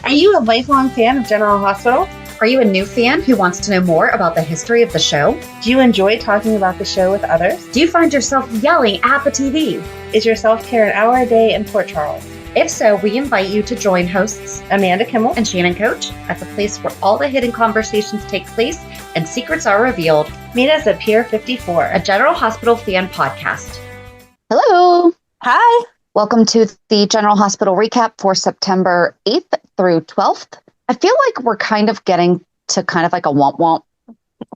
Are you a lifelong fan of General Hospital? Are you a new fan who wants to know more about the history of the show? Do you enjoy talking about the show with others? Do you find yourself yelling at the TV? Is your self-care an hour a day in Port Charles? If so, we invite you to join hosts Amanda Kimmel and Shannon Coach at the place where all the hidden conversations take place and secrets are revealed. Meet us at Pier 54, a General Hospital fan podcast. Hello. Hi. Welcome to the General Hospital recap for September 8th through 12th. I feel like we're kind of getting to kind of like a womp-womp,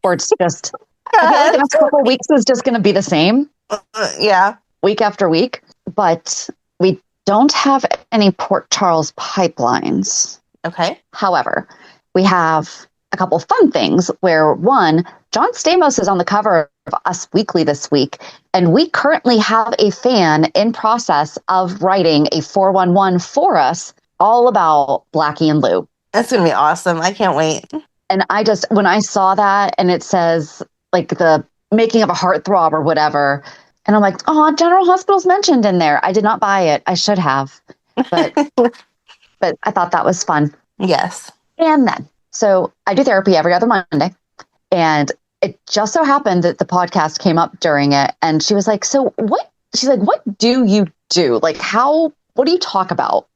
or it's just, I feel like the next couple of weeks is just going to be the same. Yeah. Week after week. But we don't have any Port Charles pipelines. Okay. However, we have a couple of fun things where, one, John Stamos is on the cover of Us Weekly this week, and we currently have a fan in process of writing a 411 for us all about Blackie and Lou. That's going to be awesome. I can't wait. And when I saw that and it says like the making of a heartthrob or whatever, and I'm like, oh, General Hospital's mentioned in there. I did not buy it. I should have, but but I thought that was fun. Yes. And then, so I do therapy every other Monday, and it just so happened that the podcast came up during it, and she was like, so what? She's like, what do you do? Like, what do you talk about?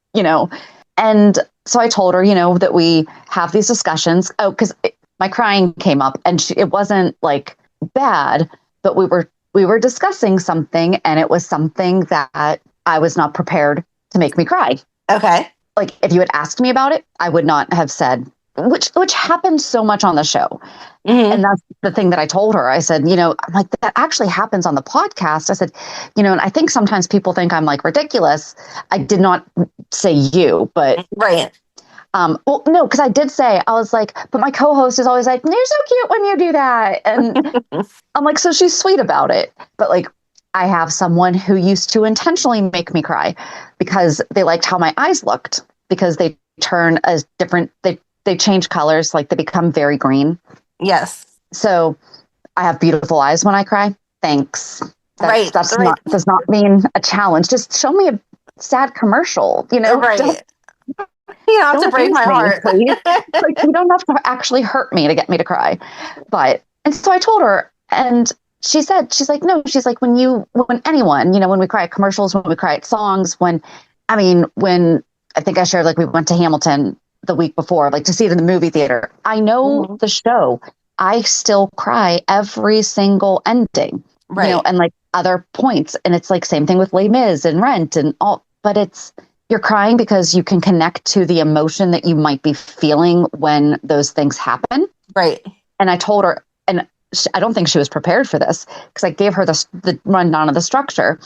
And so I told her, that we have these discussions. Oh, because my crying came up, and it wasn't like bad, but we were discussing something, and it was something that I was not prepared to make me cry. Okay. Like, if you had asked me about it, I would not have said, which happens so much on the show. Mm-hmm. And that's the thing that I told her. I said, I'm like, that actually happens on the podcast. I said, and I think sometimes people think I'm like ridiculous. I did not say you, but right. Well, no, because I did say, I was like, but my co-host is always like, you're so cute when you do that. And I'm like, so she's sweet about it. But like, I have someone who used to intentionally make me cry because they liked how my eyes looked, because they turn as different, they change colors, like they become very green. Yes. So I have beautiful eyes when I cry. Thanks. Right. Does not mean a challenge. Just show me a sad commercial, Right. You don't have to break my heart. Like, you don't have to actually hurt me to get me to cry. And so I told her, and she's like, no, she's like, when anyone, when we cry at commercials, when we cry at songs, when I think I shared, like, we went to Hamilton the week before, like, to see it in the movie theater. I know the show. I still cry every single ending, right. And like other points. And it's like, same thing with Les Mis and Rent and all, but you're crying because you can connect to the emotion that you might be feeling when those things happen. Right. And I told her, and I don't think she was prepared for this, because I gave her the rundown of the structure.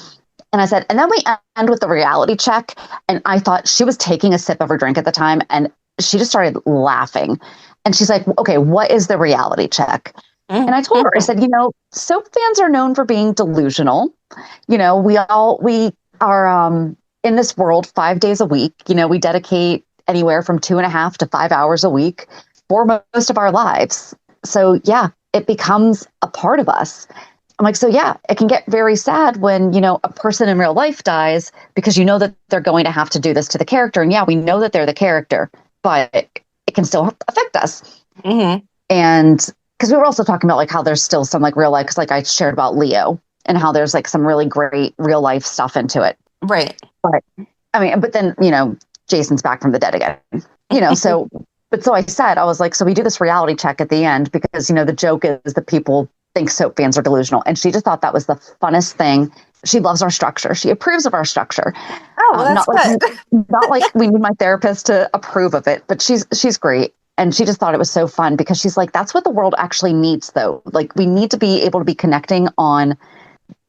And I said, and then we end with the reality check. And I thought she was taking a sip of her drink at the time, and she just started laughing. And she's like, okay, what is the reality check? Mm-hmm. And I told her, I said, soap fans are known for being delusional. We are in this world 5 days a week. We dedicate anywhere from 2.5 to 5 hours a week for most of our lives. So yeah, it becomes a part of us. I'm like, so yeah, it can get very sad when, a person in real life dies, because that they're going to have to do this to the character. And yeah, we know that they're the character, but it can still affect us. Mm-hmm. And because we were also talking about like how there's still some like real life, because like I shared about Leo and how there's like some really great real life stuff into it. Right. But then, Jason's back from the dead again, so, but so I said, I was like, so we do this reality check at the end because, the joke is that people think soap fans are delusional. And she just thought that was the funnest thing. She loves our structure. She approves of our structure. Oh, well, that's good. Not like we need my therapist to approve of it, but she's great. And she just thought it was so fun because she's like, that's what the world actually needs, though. Like, we need to be able to be connecting on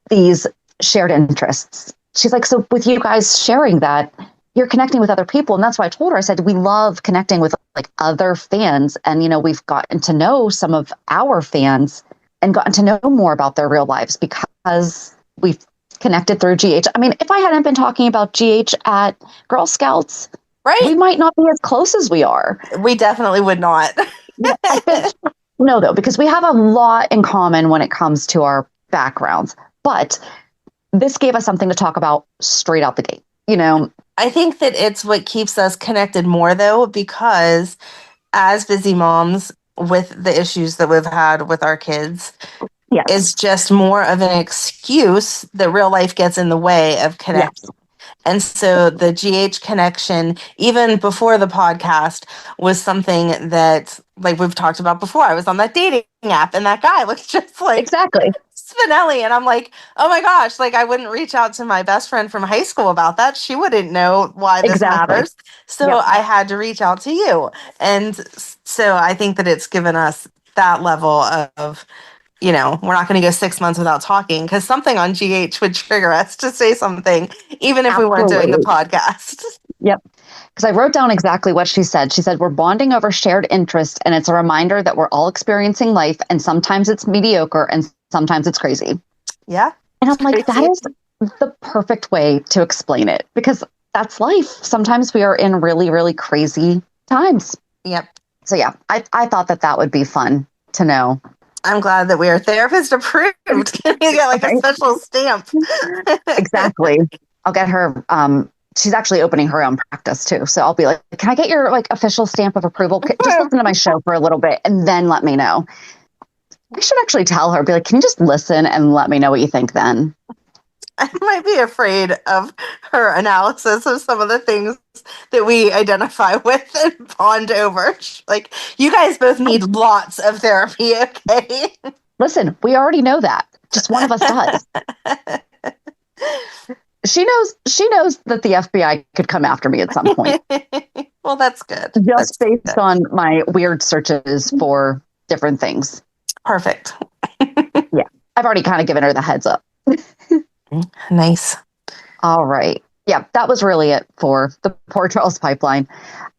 these shared interests. She's like, so with you guys sharing that, you're connecting with other people. And that's why I told her, I said, we love connecting with like other fans. And, we've gotten to know some of our fans and gotten to know more about their real lives because we've connected through GH. I mean, if I hadn't been talking about GH at Girl Scouts, right, we might not be as close as we are. We definitely would not. No, though, because we have a lot in common when it comes to our backgrounds. But this gave us something to talk about straight out the gate. I think that it's what keeps us connected more, though, because as busy moms with the issues that we've had with our kids, Yes. it's just more of an excuse that real life gets in the way of connecting. And so the GH connection, even before the podcast, was something that, like we've talked about before. I was on that dating app and that guy was just like Exactly. Spinelli. And I'm like, oh my gosh, like I wouldn't reach out to my best friend from high school about that. She wouldn't know why this matters. So I had to reach out to you. And so I think that it's given us that level of, we're not going to go 6 months without talking because something on GH would trigger us to say something, even if we weren't doing the podcast. Yep. Because I wrote down exactly what she said. She said, we're bonding over shared interest, and it's a reminder that we're all experiencing life, and sometimes it's mediocre and sometimes it's crazy. Yeah. And I'm like, that is the perfect way to explain it, because that's life. Sometimes we are in really, really crazy times. Yep. So yeah, I thought that would be fun to know. I'm glad that we are therapist approved. You get like a special stamp. Exactly. I'll get her. She's actually opening her own practice too. So I'll be like, can I get your like official stamp of approval? Just listen to my show for a little bit and then let me know. I should actually tell her, be like, can you just listen and let me know what you think then? I might be afraid of her analysis of some of the things that we identify with and bond over. Like, you guys both need lots of therapy, okay? Listen, we already know that. Just one of us does. She knows that the FBI could come after me at some point. Well, that's good. Just based on my weird searches for different things. Perfect. Yeah. I've already kind of given her the heads up. Nice. All right. Yeah, that was really it for the Port Charles pipeline.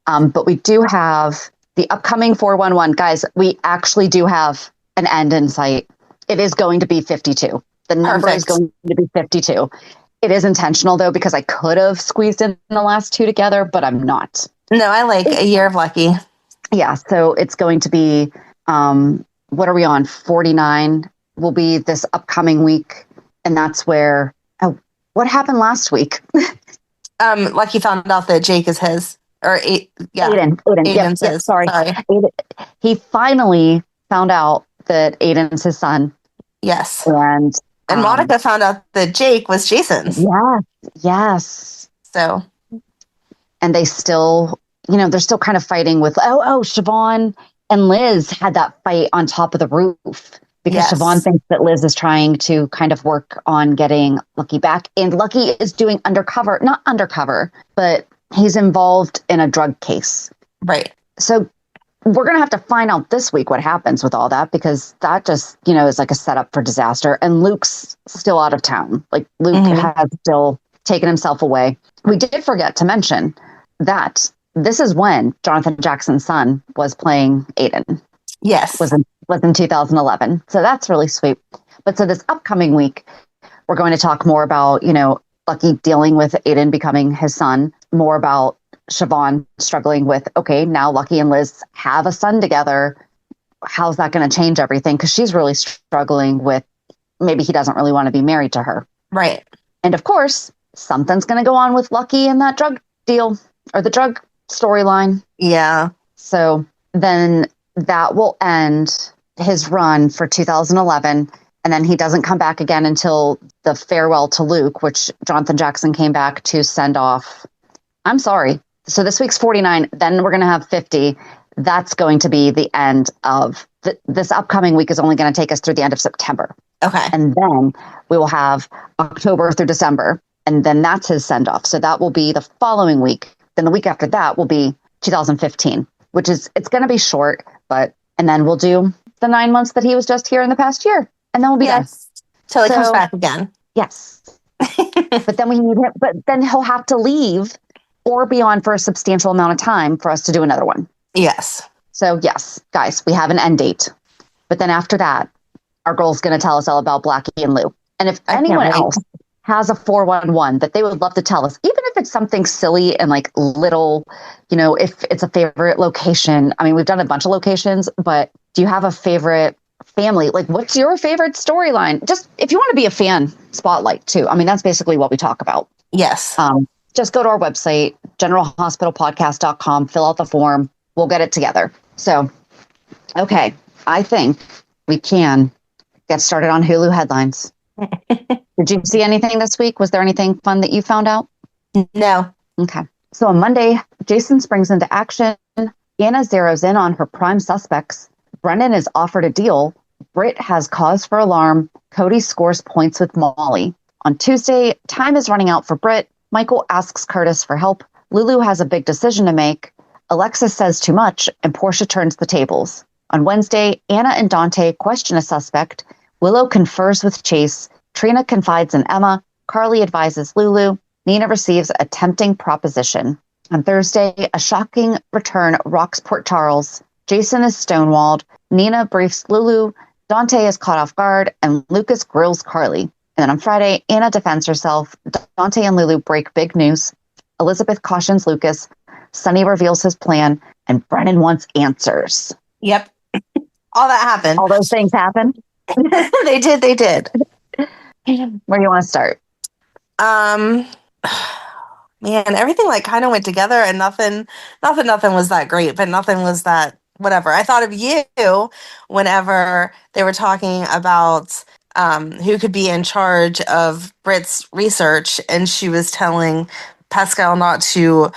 But we do have the upcoming 411. Guys, we actually do have an end in sight. It is going to be 52. The number is going to be 52. It is intentional, though, because I could have squeezed in the last two together, but I'm not. No, I like a year of lucky. Yeah, so it's going to be, what are we on? 49 will be this upcoming week. And that's where, what happened last week? Lucky found out that Jake is his. Or, Aiden. Aiden's his. Sorry. Aiden, he finally found out that Aiden's his son. Yes. And Monica found out that Jake was Jason's. Yes. So. And they still, they're still kind of fighting with, Siobhan and Liz had that fight on top of the roof. Because Siobhan thinks that Liz is trying to kind of work on getting Lucky back. And Lucky is doing not undercover, but he's involved in a drug case. Right. So we're going to have to find out this week what happens with all that, because that just, is like a setup for disaster. And Luke's still out of town. Like Luke has still taken himself away. We did forget to mention that this is when Jonathan Jackson's son was playing Aiden. Yes. Was in 2011. So that's really sweet. But so this upcoming week, we're going to talk more about, Lucky dealing with Aiden becoming his son, more about Siobhan struggling with, okay, now Lucky and Liz have a son together. How's that going to change everything? Because she's really struggling with, maybe he doesn't really want to be married to her. Right. And of course, something's going to go on with Lucky and that drug deal or the drug storyline. Yeah. So then that will end his run for 2011. And then he doesn't come back again until the farewell to Luke, which Jonathan Jackson came back to send off. I'm sorry. So this week's 49. Then we're going to have 50. That's going to be the end of this upcoming week is only going to take us through the end of September. Okay. And then we will have October through December. And then that's his send off. So that will be the following week. Then the week after that will be 2015, which is, it's going to be short, and then we'll do the 9 months that he was just here in the past year. And then we'll be done. Till he comes back again. Yes. But then he'll have to leave or be on for a substantial amount of time for us to do another one. Yes. So yes, guys, we have an end date. But then after that, our girl's going to tell us all about Blackie and Lou. And if anyone else has a 411 that they would love to tell us, even if it's something silly and like little, if it's a favorite location. I mean, we've done a bunch of locations, but do you have a favorite family? Like, what's your favorite storyline? Just if you want to be a fan spotlight too. I mean, that's basically what we talk about. Yes. just go to our website, generalhospitalpodcast.com, fill out the form. We'll get it together. So, okay, I think we can get started on Hulu headlines. Did you see anything this week? Was there anything fun that you found out? No. Okay. So on Monday, Jason springs into action. Anna zeroes in on her prime suspects. Brennan is offered a deal. Britt has cause for alarm. Cody scores points with Molly. On Tuesday, time is running out for Britt. Michael asks Curtis for help. Lulu has a big decision to make. Alexis says too much, and Portia turns the tables. On Wednesday, Anna and Dante question a suspect. Willow confers with Chase. Trina confides in Emma. Carly advises Lulu. Nina receives a tempting proposition. On Thursday, a shocking return rocks Port Charles. Jason is stonewalled. Nina briefs Lulu. Dante is caught off guard, and Lucas grills Carly. And then on Friday, Anna defends herself. Dante and Lulu break big news. Elizabeth cautions Lucas. Sonny reveals his plan, and Brennan wants answers. Yep. All that happened. All those things happened? They did. Where do you want to start? Man, everything like kind of went together, and nothing was that great, but nothing was that whatever. I thought of you whenever they were talking about who could be in charge of Britt's research, and she was telling Pascal not to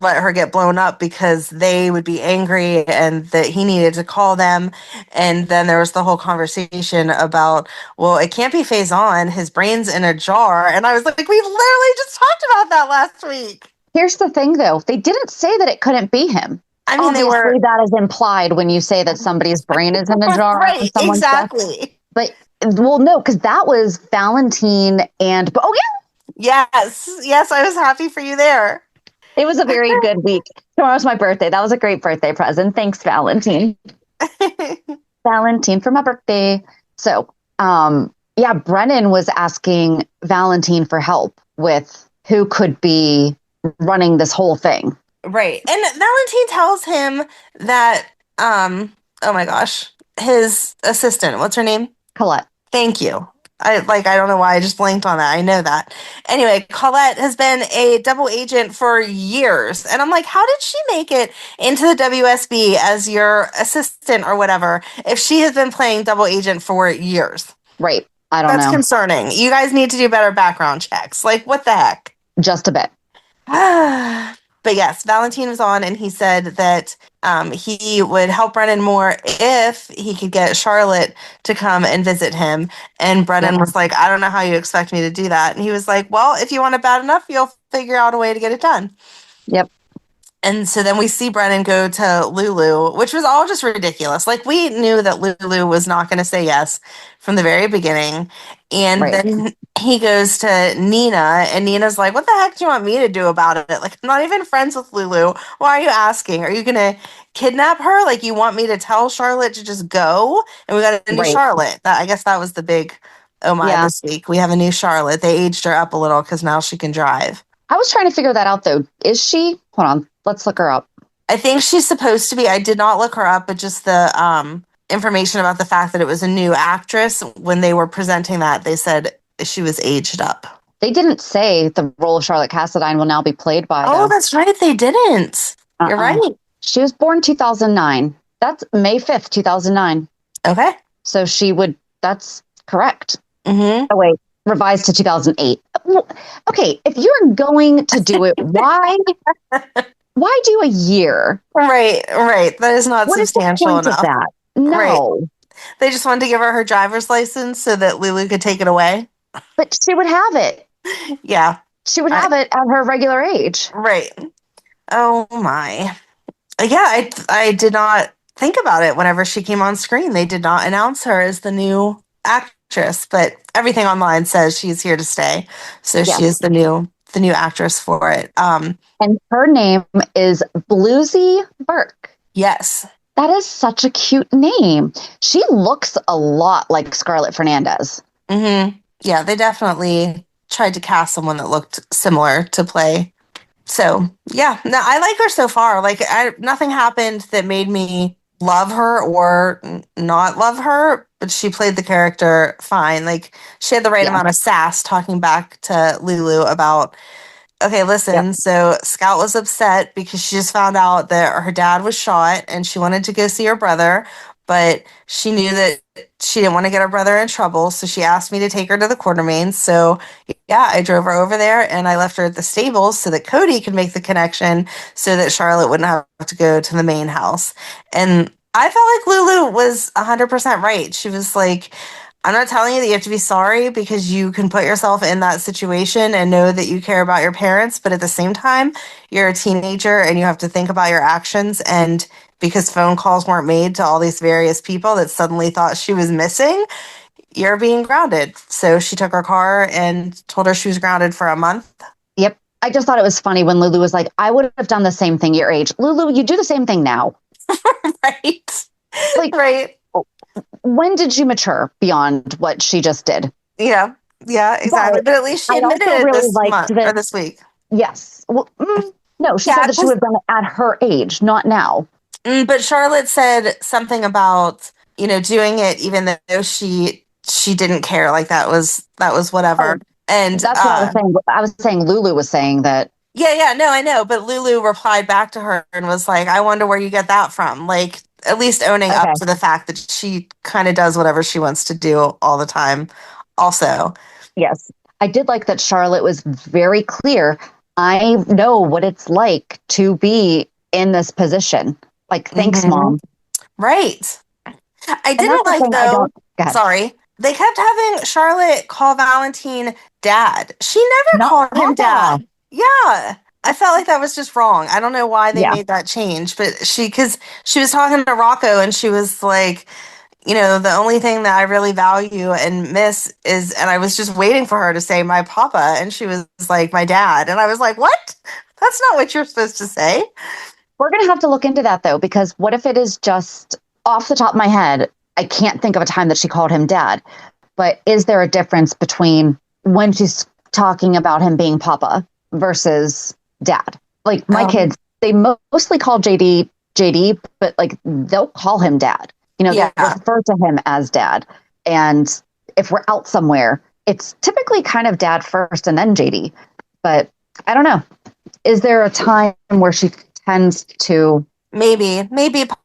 let her get blown up because they would be angry and that he needed to call them. And then there was the whole conversation about, well, it can't be Faison. His brain's in a jar. And I was like, we literally just talked about that last week. Here's the thing, though. They didn't say that it couldn't be him. I mean, obviously that is implied when you say that somebody's brain is in a jar. Right, exactly. But, well, no, because that was Valentin and, oh, yeah. Yes, I was happy for you there. It was a very good week. Tomorrow's my birthday. That was a great birthday present. Thanks, Valentin. Valentin for my birthday. So, Brennan was asking Valentin for help with who could be running this whole thing. Right. And Valentin tells him that, oh my gosh, his assistant, what's her name? Colette. Thank you. I don't know why I just blanked on that. I know that. Anyway, Colette has been a double agent for years. And I'm like, how did she make it into the WSB as your assistant or whatever if she has been playing double agent for years? Right. I don't know. That's concerning. You guys need to do better background checks. Like, what the heck? Just a bit. But yes, Valentin was on, and he said that he would help Brennan more if he could get Charlotte to come and visit him. And Brennan was like, I don't know how you expect me to do that. And he was like, well, if you want it bad enough, you'll figure out a way to get it done. Yep. And so then we see Brennan go to Lulu, which was all just ridiculous. Like, we knew that Lulu was not going to say yes from the very beginning. And then he goes to Nina, and Nina's like, what the heck do you want me to do about it? Like, I'm not even friends with Lulu. Why are you asking? Are you going to kidnap her? Like, you want me to tell Charlotte to just go? And we got a new Charlotte. I guess that was the big, this week. We have a new Charlotte. They aged her up a little because now she can drive. I was trying to figure that out, though. Is she? Hold on. Let's look her up. I think she's supposed to be. I did not look her up, but just the information about the fact that it was a new actress. When they were presenting that, they said she was aged up. They didn't say the role of Charlotte Cassadine will now be played by. Oh, that's right. They didn't. You're right. She was born 2009. That's May 5th, 2009. Okay. So that's correct. Mm-hmm. Oh, wait. Revised to 2008. Okay, if you're going to do it, why do a year? Right. That is not substantial enough. Of that? No. Right. They just wanted to give her driver's license so that Lulu could take it away. But she would have it. Yeah. She would have it at her regular age. Right. Oh, my. Yeah, I did not think about it whenever she came on screen. They did not announce her as the new actress, but everything online says she's here to stay. So she is the new actress for it. And her name is Bluesy Burke. Yes. That is such a cute name. She looks a lot like Scarlett Fernandez. Mm-hmm. Yeah, they definitely tried to cast someone that looked similar to play. So, yeah, no, I like her so far. Like, nothing happened that made me love her or not love her, but she played the character fine. Like, she had the right amount of sass talking back to Lulu about Okay, Yep. listen. So Scout was upset because she just found out that her dad was shot and she wanted to go see her brother, but she knew that she didn't want to get her brother in trouble. So she asked me to take her to the Quartermaines. So yeah, I drove her over there and I left her at the stables so that Cody could make the connection so that Charlotte wouldn't have to go to the main house. And I felt like Lulu was 100% right. She was like, I'm not telling you that you have to be sorry because you can put yourself in that situation and know that you care about your parents, but at the same time, you're a teenager and you have to think about your actions. And because phone calls weren't made to all these various people that suddenly thought she was missing, you're being grounded. So she took her car and told her she was grounded for a month. Yep. I just thought it was funny when Lulu was like, I would have done the same thing your age. Lulu, you do the same thing now. Right. Like, Right. when did you mature beyond what she just did? Yeah. Yeah, exactly. But But at least she I admitted also it really this liked month or that. this week. Yes. Well, no, she said Yeah, that she would have done it at her age, not now. But Charlotte said something about, doing it even though she didn't care. Like that was whatever. Oh, And that's what I was saying. I was saying Lulu was saying that. yeah, yeah, no, I know. But Lulu replied back to her and was like, I wonder where you get that from. Like at least owning up Okay. to the fact that she kind of does whatever she wants to do all the time. Also. Yes. I did like that Charlotte was very clear. I know what it's like to be in this position. Like, thanks, Mhm. mom. Right. I And that's didn't the like thing I though. don't get. Sorry. They kept having Charlotte call Valentin dad. She never Not called him Papa. dad. Yeah. I felt like that was just wrong. I don't know why they Yeah. made that change, but because she was talking to Rocco and she was like, the only thing that I really value and miss is, and I was just waiting for her to say my papa, and she was like, my dad. And I was like, what? That's not what you're supposed to say. We're going to have to look into that, though, because what if it is just off the top of my head? I can't think of a time that she called him dad. But is there a difference between when she's talking about him being Papa versus dad? Like my Um, kids, they mostly call JD, but like they'll call him dad. They yeah. refer to him as dad. And if we're out somewhere, it's typically kind of dad first and then JD. But I don't know. Is there a time where she tends to? Maybe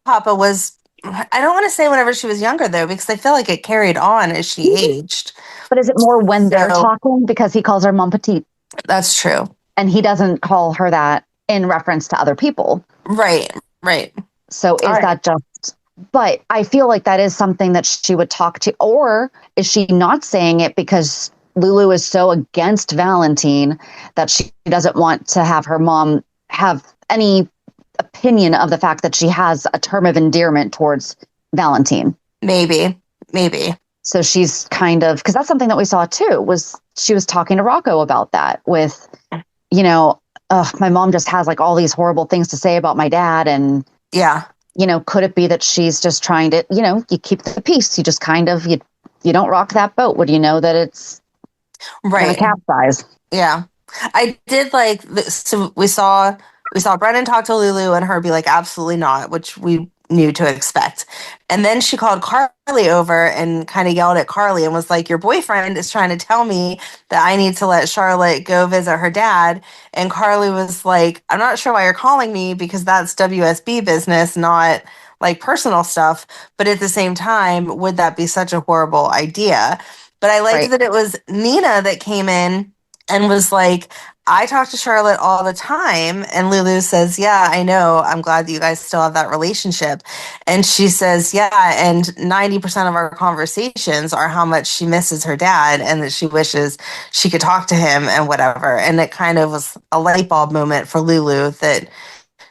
Papa was. I don't want to say whenever she was younger though, because I feel like it carried on as she aged. But is it more when they're So talking because he calls her Mon Petite that's true. and he doesn't call her that in reference to other people? Right, right. So All is right. that just? But I feel like that is something that she would talk to, or is she not saying it because Lulu is so against Valentine that she doesn't want to have her mom have any opinion of the fact that she has a term of endearment towards Valentine? Maybe. So she's kind of, because that's something that we saw too, was she was talking to Rocco about that with, you know, my mom just has like all these horrible things to say about my dad. And, Yeah. could it be that she's just trying to, you keep the peace. You just kind of, you don't rock that boat. Would you know that it's going to Right. capsize? Yeah. I did like so we saw Brennan talk to Lulu and her be like absolutely not, which we knew to expect. And then she called Carly over and kind of yelled at Carly and was like, your boyfriend is trying to tell me that I need to let Charlotte go visit her dad. And Carly was like, I'm not sure why you're calling me because that's WSB business, not like personal stuff. But at the same time, would that be such a horrible idea? But I liked Right. that it was Nina that came in and was like, I talk to Charlotte all the time. And Lulu says, yeah, I know. I'm glad that you guys still have that relationship. And she says, yeah. And 90% of our conversations are how much she misses her dad and that she wishes she could talk to him and whatever. And it kind of was a light bulb moment for Lulu that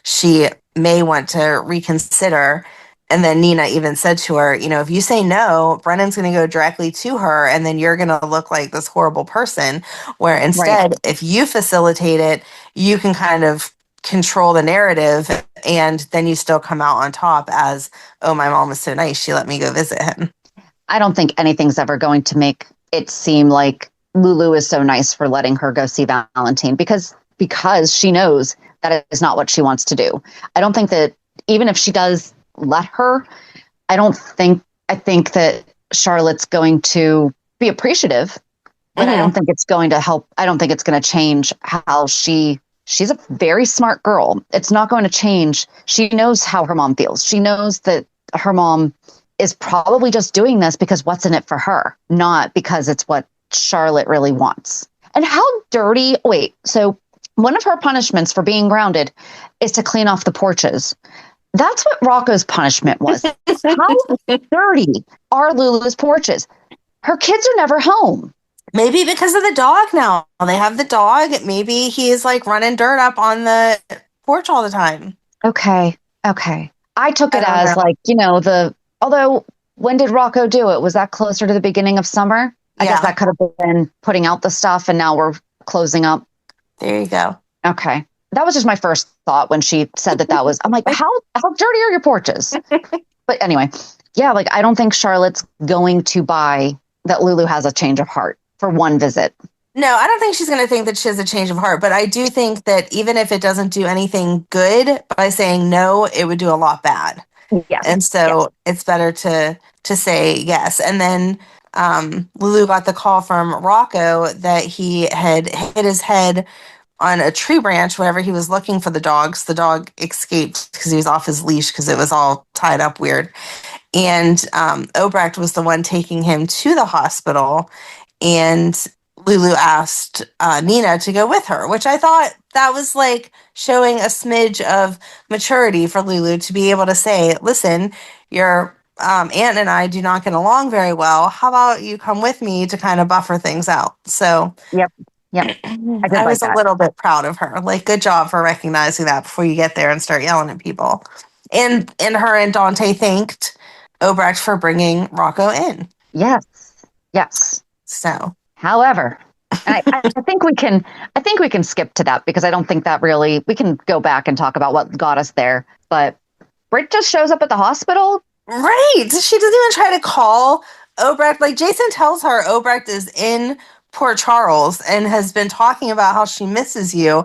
she may want to reconsider. And then Nina even said to her, if you say no, Brennan's going to go directly to her, and then you're going to look like this horrible person. Where Right. instead, if you facilitate it, you can kind of control the narrative, and then you still come out on top as, oh, my mom was so nice. She let me go visit him. I don't think anything's ever going to make it seem like Lulu is so nice for letting her go see Valentine because she knows that is not what she wants to do. I don't think that even if she does let her, I think that Charlotte's going to be appreciative And I don't think it's going to help. I don't think it's going to change how she's a very smart girl. It's not going to change. She knows how her mom feels. She knows that her mom is probably just doing this because what's in it for her, not because it's what Charlotte really wants. And how dirty. Wait, so one of her punishments for being grounded is to clean off the porches. That's what Rocco's punishment was. How dirty are Lulu's porches? Her kids are never home. Maybe because of the dog now. They have the dog. Maybe he's like running dirt up on the porch all the time. Okay. I took it as like, although when did Rocco do it? Was that closer to the beginning of summer? I guess that could have been putting out the stuff and now we're closing up. There you go. Okay. That was just my first thought when she said that was, I'm like, how dirty are your porches? But anyway, yeah, like I don't think Charlotte's going to buy that Lulu has a change of heart for one visit. No, I don't think she's going to think that she has a change of heart, but I do think that even if it doesn't do anything good by saying no, it would do a lot bad. Yeah. And so it's better to say yes. And then Lulu got the call from Rocco that he had hit his head on a tree branch whenever he was looking for the dogs. The dog escaped because he was off his leash because it was all tied up weird. And Obrecht was the one taking him to the hospital. And Lulu asked Nina to go with her, which I thought that was like showing a smidge of maturity for Lulu to be able to say, listen, your aunt and I do not get along very well. How about you come with me to kind of buffer things out? So Yep. I was a little bit proud of her. Like, good job for recognizing that before you get there and start yelling at people. And her and Dante thanked Obrecht for bringing Rocco in. Yes. So, however, I think we can skip to that because I don't think that really, we can go back and talk about what got us there. But Britt just shows up at the hospital. Right. She doesn't even try to call Obrecht. Like, Jason tells her Obrecht is in Port Charles and has been talking about how she misses you.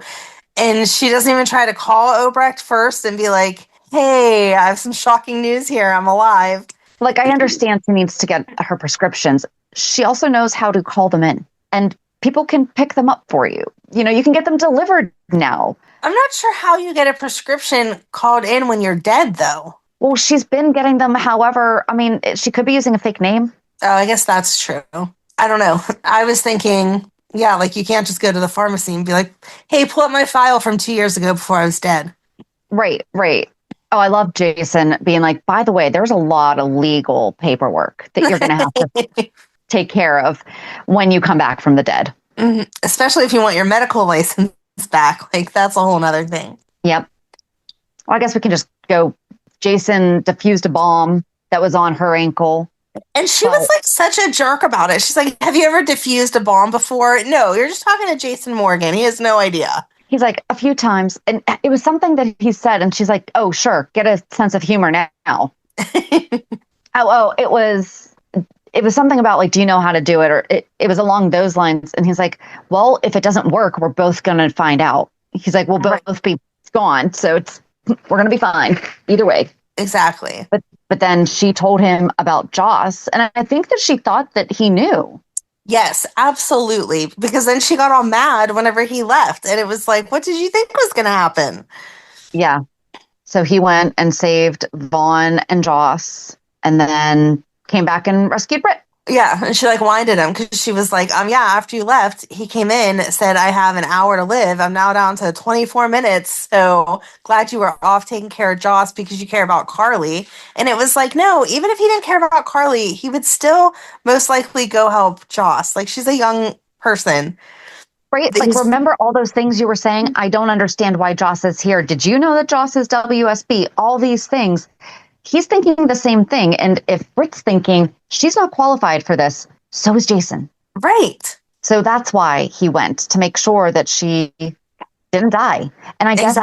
And she doesn't even try to call Obrecht first and be like, hey, I have some shocking news here. I'm alive. Like, I understand she needs to get her prescriptions. She also knows how to call them in. And people can pick them up for you. You can get them delivered now. I'm not sure how you get a prescription called in when you're dead, though. Well, she's been getting them. However, I mean, she could be using a fake name. Oh, I guess that's true. I don't know. I was thinking, yeah, like you can't just go to the pharmacy and be like, hey, pull up my file from 2 years ago before I was dead. Right. Oh, I love Jason being like, by the way, there's a lot of legal paperwork that you're going to have to take care of when you come back from the dead. Mm-hmm. Especially if you want your medical license back. Like, that's a whole nother thing. Yep. Well, I guess we can just go. Jason diffused a bomb that was on her ankle. And she was like such a jerk about it. She's like, have you ever diffused a bomb before? No, you're just talking to Jason Morgan. He has no idea. He's like, a few times. And it was something that he said. And she's like, oh, sure. Get a sense of humor now. It was something about like, do you know how to do it? Or it was along those lines. And he's like, well, if it doesn't work, we're both going to find out. He's like, we'll both be gone. So we're going to be fine either way. Exactly. But then she told him about Joss. And I think that she thought that he knew. Yes, absolutely. Because then she got all mad whenever he left. And it was like, what did you think was going to happen? Yeah. So he went and saved Vaughn and Joss and then came back and rescued Britt. Yeah. And she like winded him because she was like, after you left, he came in, said, I have an hour to live. I'm now down to 24 minutes. So glad you were off taking care of Joss because you care about Carly. And it was like, no, even if he didn't care about Carly, he would still most likely go help Joss. Like, she's a young person. Right. Like, remember all those things you were saying? I don't understand why Joss is here. Did you know that Joss is WSB? All these things. He's thinking the same thing. And if Britt's thinking she's not qualified for this, so is Jason. Right. So that's why he went, to make sure that she didn't die. And I guess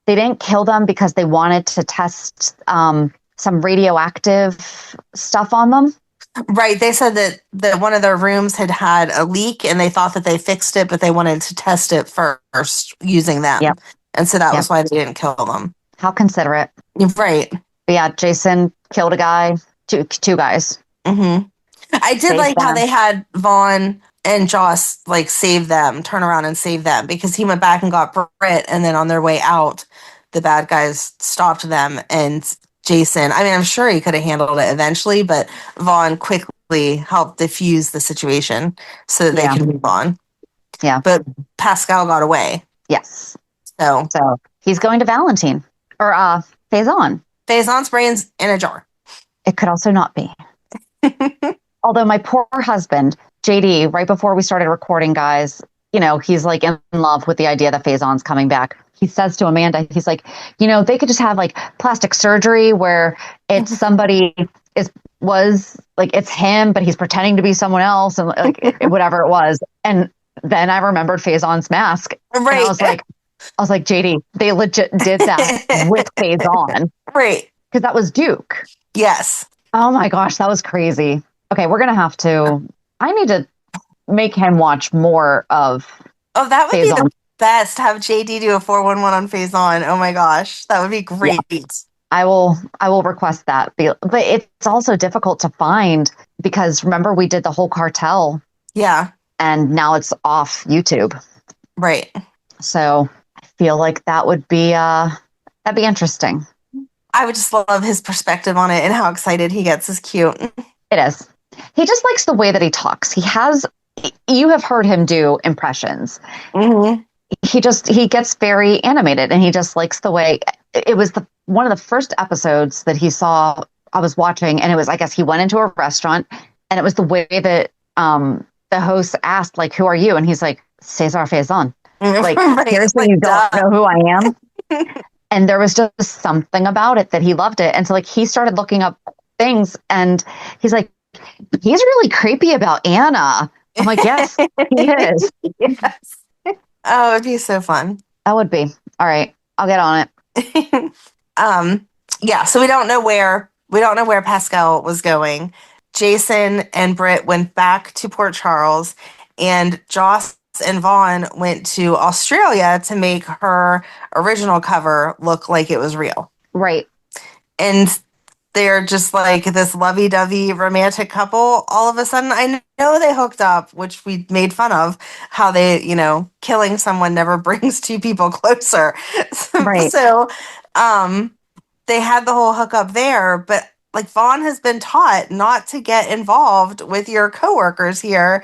they didn't kill them because they wanted to test some radioactive stuff on them. Right. They said that one of their rooms had a leak and they thought that they fixed it, but they wanted to test it first using them. Yep. And so that was why they didn't kill them. How considerate. Right. But yeah, Jason killed a guy, two guys. Mm-hmm. I did like how they had Vaughn and Joss like saved them, turn around and save them because he went back and got Britt, and then on their way out, the bad guys stopped them and Jason. I mean, I'm sure he could have handled it eventually, but Vaughn quickly helped diffuse the situation so that they can move on. Yeah. But Pascal got away. Yes. So he's going to Valentin or Faison. Faison's brain's in a jar. It could also not be. Although my poor husband, JD, right before we started recording, guys, you know, he's like in love with the idea that Faison's coming back. He says to Amanda, he's like, you know, they could just have like plastic surgery where it's somebody was like, it's him, but he's pretending to be someone else and like whatever it was. And then I remembered Faison's mask. Right. And I was like, JD, they legit did that with Faison. Right. Because that was Duke. Yes. Oh my gosh, that was crazy. Okay, we're going to have to, I need to make him watch more of that would Faison. be the best, have JD do a 411 on Faison. Oh my gosh, that would be great. Yeah. I will request that. But it's also difficult to find because remember we did the whole cartel. Yeah. And now it's off YouTube. Right. So I feel like that would be that'd be interesting. I would just love his perspective on it and how excited he gets is cute. It is. He just likes the way that he talks. You have heard him do impressions. Mm-hmm. He gets very animated and he just likes the way it was one of the first episodes that he saw I was watching. And it was, I guess he went into a restaurant and it was the way that the host asked, like, who are you? And he's like, Cesar Faison. Like, right. Seriously, like, you don't know who I am? And there was just something about it that he loved it. And so like he started looking up things and he's like, he's really creepy about Anna. I'm like, yes, he is. Yes. Oh, it'd be so fun. That would be. All right. I'll get on it. Yeah, so we don't know where Pascal was going. Jason and Britt went back to Port Charles, and Joss and Vaughn went to Australia to make her original cover look like it was real. Right. And they're just like this lovey-dovey romantic couple. All of a sudden, I know they hooked up, which we made fun of, how they, you know, killing someone never brings two people closer. Right. So they had the whole hookup there, but like Vaughn has been taught not to get involved with your coworkers here.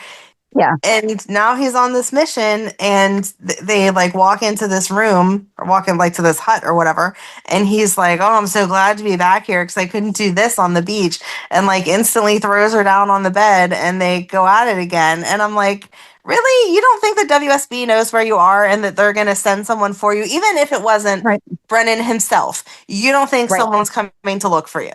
Yeah. And now he's on this mission and they like walk into this room or walk in like to this hut or whatever. And he's like, oh, I'm so glad to be back here because I couldn't do this on the beach. And like instantly throws her down on the bed and they go at it again. And I'm like, really? You don't think the WSB knows where you are and that they're going to send someone for you? Even if it wasn't Brennan himself, you don't think someone's coming to look for you?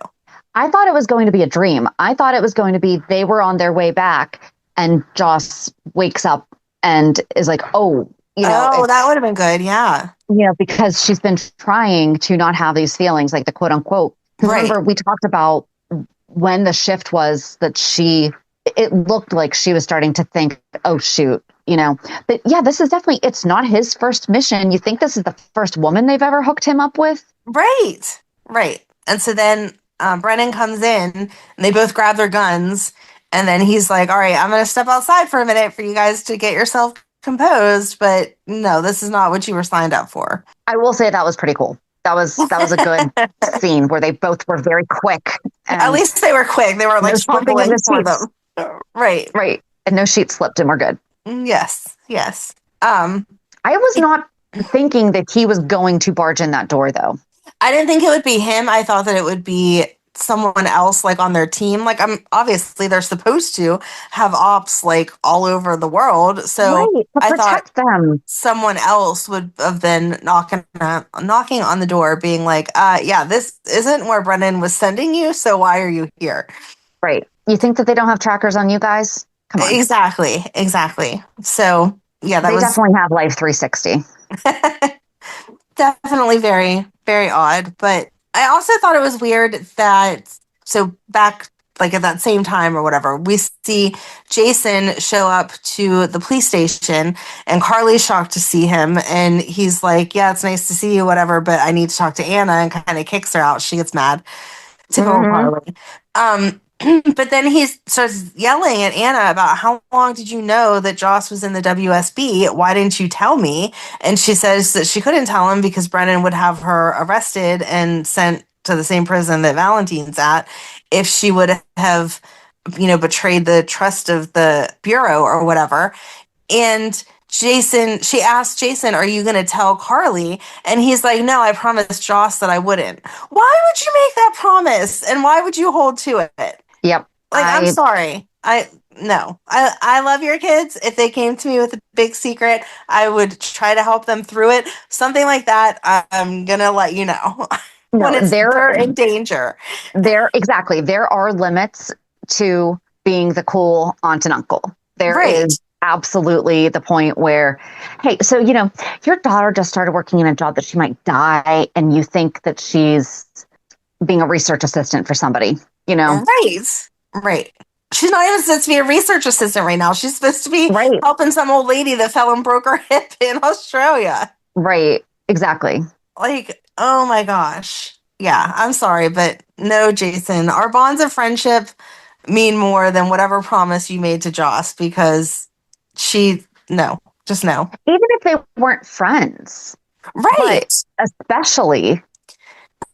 I thought it was going to be a dream. I thought it was going to be they were on their way back. And Joss wakes up and is like, oh, you know. Oh, that would have been good. Yeah. You know, because she's been trying to not have these feelings, like the quote unquote. Right. Remember, we talked about when the shift was that it looked like she was starting to think, oh, shoot, you know. But yeah, this is definitely, it's not his first mission. You think this is the first woman they've ever hooked him up with? Right. Right. And so then Brennan comes in and they both grab their guns. And then he's like, all right, I'm going to step outside for a minute for you guys to get yourself composed. But no, this is not what you were signed up for. I will say that was pretty cool. That was a good scene where they both were very quick. At least they were quick. They weren't like fumbling for them. Right. Right. And no sheet slipped and we're good. Yes. Yes. I was not thinking that he was going to barge in that door, though. I didn't think it would be him. I thought that it would be someone else like on their team. Like obviously they're supposed to have ops like all over the world. So I thought someone else would have been knocking on the door being like, yeah, this isn't where Brennan was sending you. So why are you here? Right. You think that they don't have trackers on you guys? Come on. Exactly. So yeah, they definitely have Life 360. Definitely very, very odd. But I also thought it was weird that, so back like at that same time or whatever, we see Jason show up to the police station and Carly's shocked to see him. And he's like, yeah, it's nice to see you, whatever, but I need to talk to Anna, and kind of kicks her out. She gets mad. Typical Carly. But then he starts yelling at Anna about how long did you know that Joss was in the WSB? Why didn't you tell me? And she says that she couldn't tell him because Brennan would have her arrested and sent to the same prison that Valentin's at if she would have, betrayed the trust of the Bureau or whatever. And she asked Jason, are you going to tell Carly? And he's like, no, I promised Joss that I wouldn't. Why would you make that promise? And why would you hold to it? Yep. Like, I'm sorry. No. I love your kids. If they came to me with a big secret, I would try to help them through it. Something like that, I'm going to let you know when they're in danger. Exactly. There are limits to being the cool aunt and uncle. There is absolutely the point where, hey, so, your daughter just started working in a job that she might die, and you think that she's being a research assistant for somebody, Right. She's not even supposed to be a research assistant right now. She's supposed to be helping some old lady that fell and broke her hip in Australia. Right. Exactly. Like, oh my gosh. Yeah, I'm sorry, but no, Jason. Our bonds of friendship mean more than whatever promise you made to Joss, because just no. Even if they weren't friends. Right. Especially.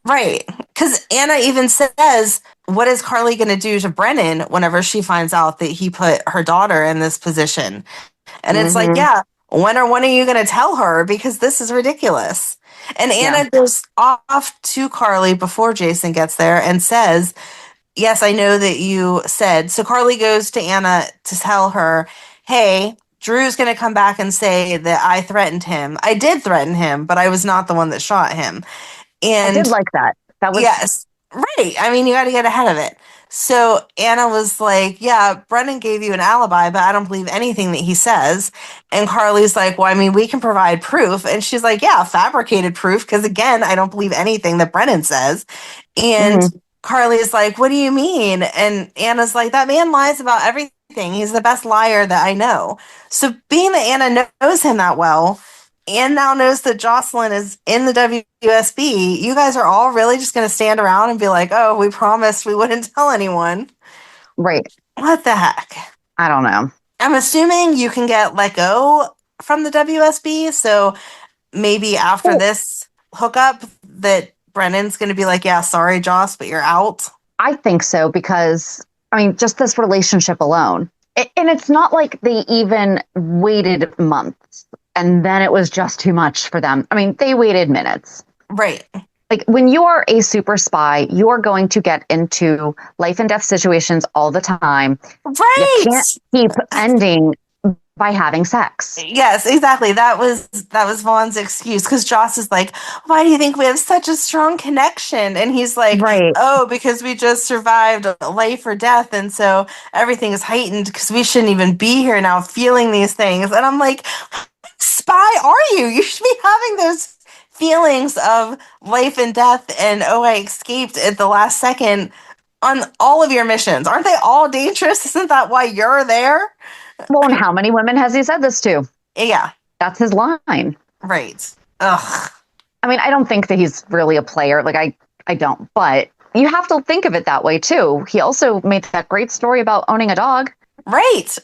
Right. Because Anna even says, what is Carly going to do to Brennan whenever she finds out that he put her daughter in this position? And it's like, yeah, when are you going to tell her? Because this is ridiculous. And Anna goes off to Carly before Jason gets there and says, yes, I know that you said. So Carly goes to Anna to tell her, hey, Drew's going to come back and say that I threatened him. I did threaten him, but I was not the one that shot him. And I did like that. That was yes, right. I mean, you got to get ahead of it. So Anna was like, yeah, Brennan gave you an alibi, but I don't believe anything that he says. And Carly's like, well, I mean, we can provide proof. And she's like, yeah, fabricated proof. Because again, I don't believe anything that Brennan says. And Carly's like, what do you mean? And Anna's like, that man lies about everything. He's the best liar that I know. So being that Anna knows him that well, and now knows that Jocelyn is in the WSB, you guys are all really just going to stand around and be like, oh, we promised we wouldn't tell anyone. Right. What the heck? I don't know. I'm assuming you can get let go from the WSB. So maybe after this hookup that Brennan's going to be like, yeah, sorry, Joss, but you're out. I think so, because, I mean, just this relationship alone. And it's not like they even waited months and then it was just too much for them. I mean, they waited minutes. Right. Like, when you are a super spy, you are going to get into life and death situations all the time. Right. You can't keep ending by having sex. Yes, exactly. That was Vaughn's excuse, because Joss is like, why do you think we have such a strong connection? And he's like, oh, because we just survived life or death, and so everything is heightened because we shouldn't even be here now feeling these things. And I'm like, spy are you? You should be having those feelings of life and death and, oh, I escaped at the last second on all of your missions. Aren't they all dangerous? Isn't that why you're there? Well, and how many women has he said this to? Yeah. That's his line. Right. Ugh. I mean, I don't think that he's really a player. Like, I don't. But you have to think of it that way, too. He also made that great story about owning a dog. Right.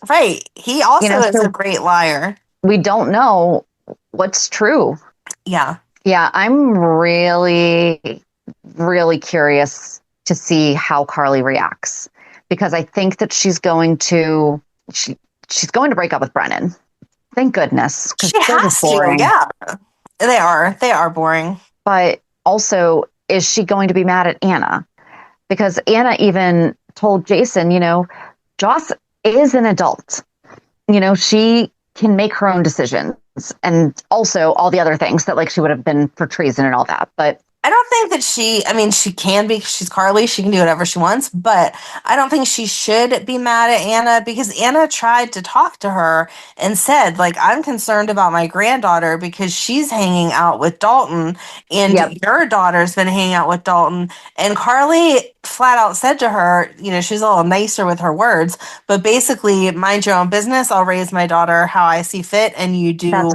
He also is a great liar. We don't know what's true. Yeah. Yeah, I'm really, really curious to see how Carly reacts, because I think that she's going to break up with Brennan. Thank goodness. She has to. Yeah, they are boring. But also, is she going to be mad at Anna? Because Anna even told Jason, Joss is an adult. She can make her own decisions, and also all the other things that, like, she would have been for treason and all that. But I don't think that she can be, she's Carly, she can do whatever she wants, but I don't think she should be mad at Anna, because Anna tried to talk to her and said, like, I'm concerned about my granddaughter because she's hanging out with Dalton, and your daughter's been hanging out with Dalton. And Carly flat out said to her, she's a little nicer with her words, but basically, mind your own business. I'll raise my daughter how I see fit, and you do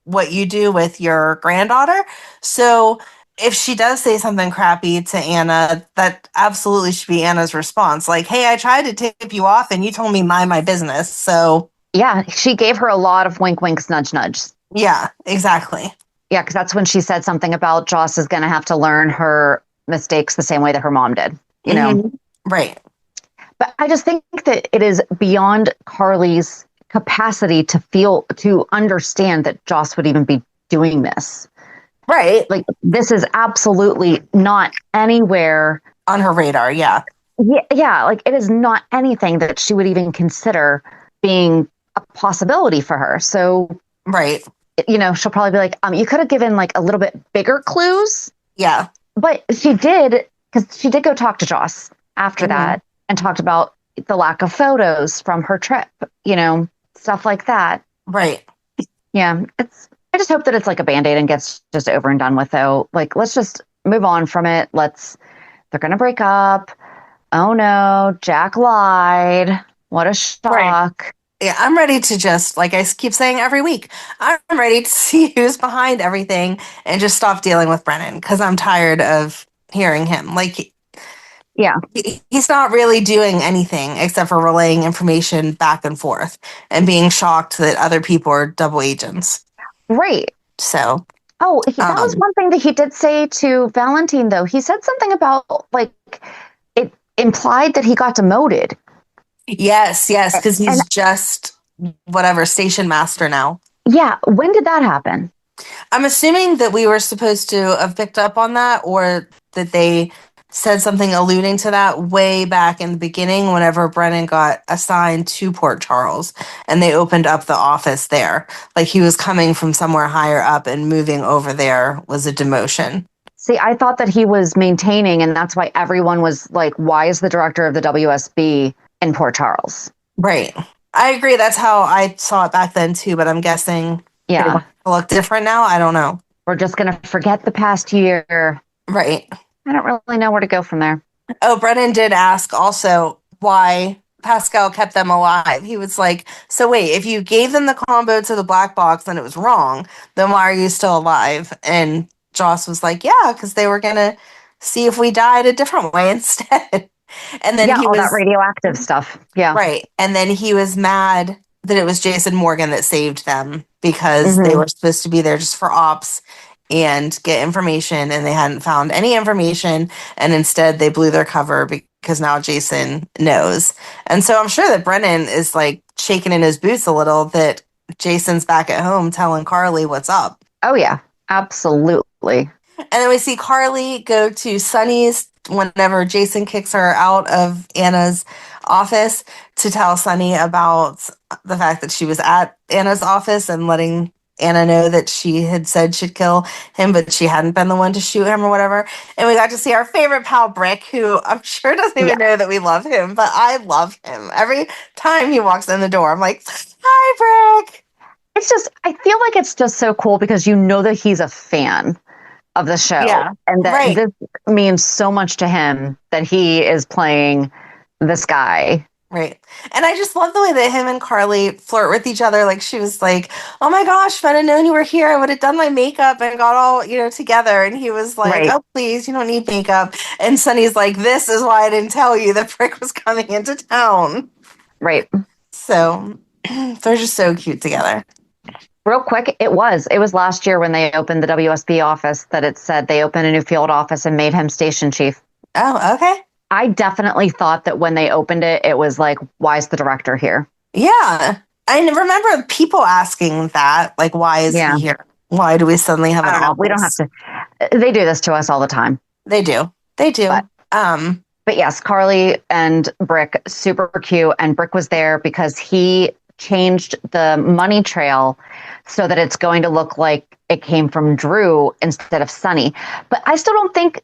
what you do with your granddaughter. So if she does say something crappy to Anna, that absolutely should be Anna's response. Like, hey, I tried to tip you off and you told me mind my business. So, Yeah, she gave her a lot of wink, winks, nudge, nudge. yeah, exactly. Yeah, because that's when she said something about Joss is going to have to learn her mistakes the same way that her mom did, you know? Right. But I just think that it is beyond Carly's capacity to understand that Joss would even be doing this. Right. Like, this is absolutely not anywhere on her radar. Yeah. Yeah, like it is not anything that she would even consider being a possibility for her. So, right. She'll probably be like, you could have given like a little bit bigger clues. Yeah. But she did, because she did go talk to Joss after that and talked about the lack of photos from her trip, stuff like that. Right. Yeah. I just hope that it's like a Band-Aid and gets just over and done with, though. Like, let's just move on from it. They're going to break up. Oh no, Jack lied. What a shock. Right. Yeah, I'm ready to just, like I keep saying every week, I'm ready to see who's behind everything and just stop dealing with Brennan because I'm tired of hearing him. Like, yeah, he's not really doing anything except for relaying information back and forth and being shocked that other people are double agents. Right. So. Oh, that was one thing that he did say to Valentin, though. He said something about, like, it implied that he got demoted. Yes, because he's just whatever station master now. Yeah, when did that happen? I'm assuming that we were supposed to have picked up on that, or that they said something alluding to that way back in the beginning whenever Brennan got assigned to Port Charles and they opened up the office there. Like he was coming from somewhere higher up and moving over there was a demotion. See, I thought that he was maintaining, and that's why everyone was like, why is the director of the WSB in Port Charles? Right. I agree. That's how I saw it back then too, but I'm guessing it will look different now. I don't know. We're just going to forget the past year. Right. I don't really know where to go from there. Oh, Brennan did ask also why Pascal kept them alive. He was like, so wait, if you gave them the combo to the black box and it was wrong, then why are you still alive? And Joss was like, yeah, because they were going to see if we died a different way instead. And then all that radioactive stuff. Yeah. Right. And then he was mad that it was Jason Morgan that saved them because they were supposed to be there just for ops and get information, and they hadn't found any information, and instead they blew their cover because now Jason knows. And so I'm sure that Brennan is like shaking in his boots a little that Jason's back at home telling Carly what's up. Oh yeah, absolutely. And then we see Carly go to Sonny's whenever Jason kicks her out of Anna's office to tell Sonny about the fact that she was at Anna's office and letting Anna know that she had said she'd kill him, but she hadn't been the one to shoot him or whatever. And we got to see our favorite pal, Brick, who I'm sure doesn't even know that we love him, but I love him. Every time he walks in the door, I'm like, hi, Brick. It's just, I feel like it's just so cool because you know that he's a fan of the show. Yeah, and that this means so much to him that he is playing this guy. Right. And I just love the way that him and Carly flirt with each other. Like she was like, oh my gosh, if I'd have known you were here, I would have done my makeup and got all, together. And he was like, oh, please, you don't need makeup. And Sonny's like, this is why I didn't tell you that Brick was coming into town. Right. So they're just so cute together. Real quick, it was last year when they opened the WSB office that it said they opened a new field office and made him station chief. Oh, okay. I definitely thought that when they opened it, it was like, why is the director here? Yeah. I remember people asking that, like, why is he here? Why do we suddenly have an office? We don't have to. They do this to us all the time. They do. But yes, Carly and Brick, super cute. And Brick was there because he changed the money trail so that it's going to look like it came from Drew instead of Sonny. But I still don't think,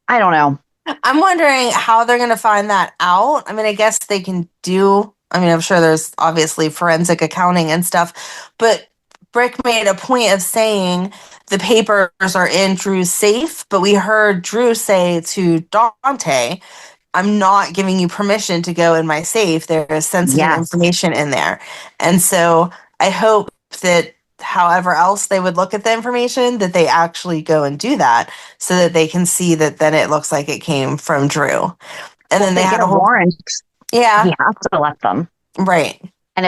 I don't know. I'm wondering how they're going to find that out. I mean, I guess they can I'm sure there's obviously forensic accounting and stuff, but Brick made a point of saying the papers are in Drew's safe, but we heard Drew say to Dante, I'm not giving you permission to go in my safe. There is sensitive information in there. And so I hope that however else they would look at the information, that they actually go and do that so that they can see that then it looks like it came from Drew. And then if they they had get a a whole, warrant, yeah, he has to let them. right. And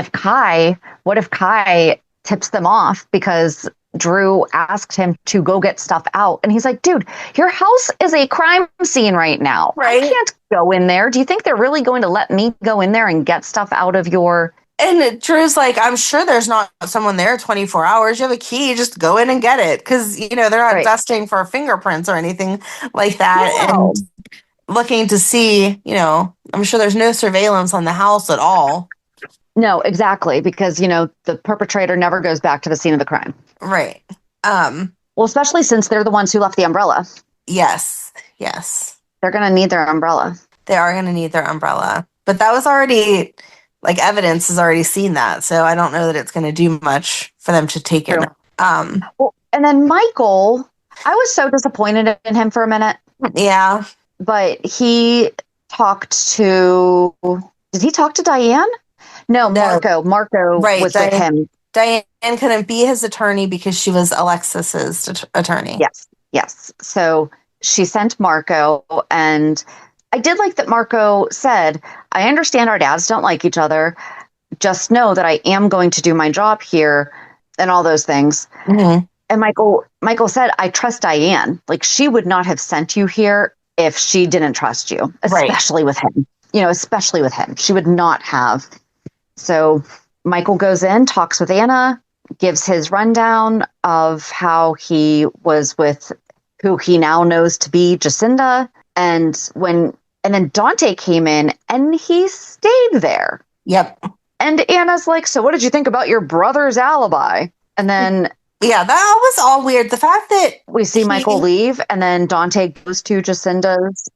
what if Kai tips them off because Drew asked him to go get stuff out? And he's like, dude, your house is a crime scene right now. Right. I can't go in there. Do you think they're really going to let me go in there and get stuff out of your... And Drew's like, I'm sure there's not someone there 24 hours. You have a key, just go in and get it. Because, they're not Right. dusting for fingerprints or anything like that. No. And looking to see, I'm sure there's no surveillance on the house at all. No, exactly. Because, the perpetrator never goes back to the scene of the crime. Right. Well, especially since they're the ones who left the umbrella. Yes. They're going to need their umbrella. They are going to need their umbrella. But that was already, evidence has already seen that. So I don't know that it's going to do much for them to take it. Well, and then Michael, I was so disappointed in him for a minute. Yeah. But he talked to... Did he talk to Diane? No, Marco. Marco was with him. Diane couldn't be his attorney because she was Alexis's attorney. Yes. So she sent Marco, and I did like that Marco said, I understand our dads don't like each other. Just know that I am going to do my job here and all those things. Mm-hmm. And Michael said, I trust Diane. She would not have sent you here if she didn't trust you, especially with him. Especially with him. She would not have. So Michael goes in, talks with Anna, gives his rundown of how he was with who he now knows to be Jacinda. And then Dante came in and he stayed there. Yep. And Anna's like, so what did you think about your brother's alibi? And then... Yeah, that was all weird. The fact that we see Michael leave and then Dante goes to Jacinda's.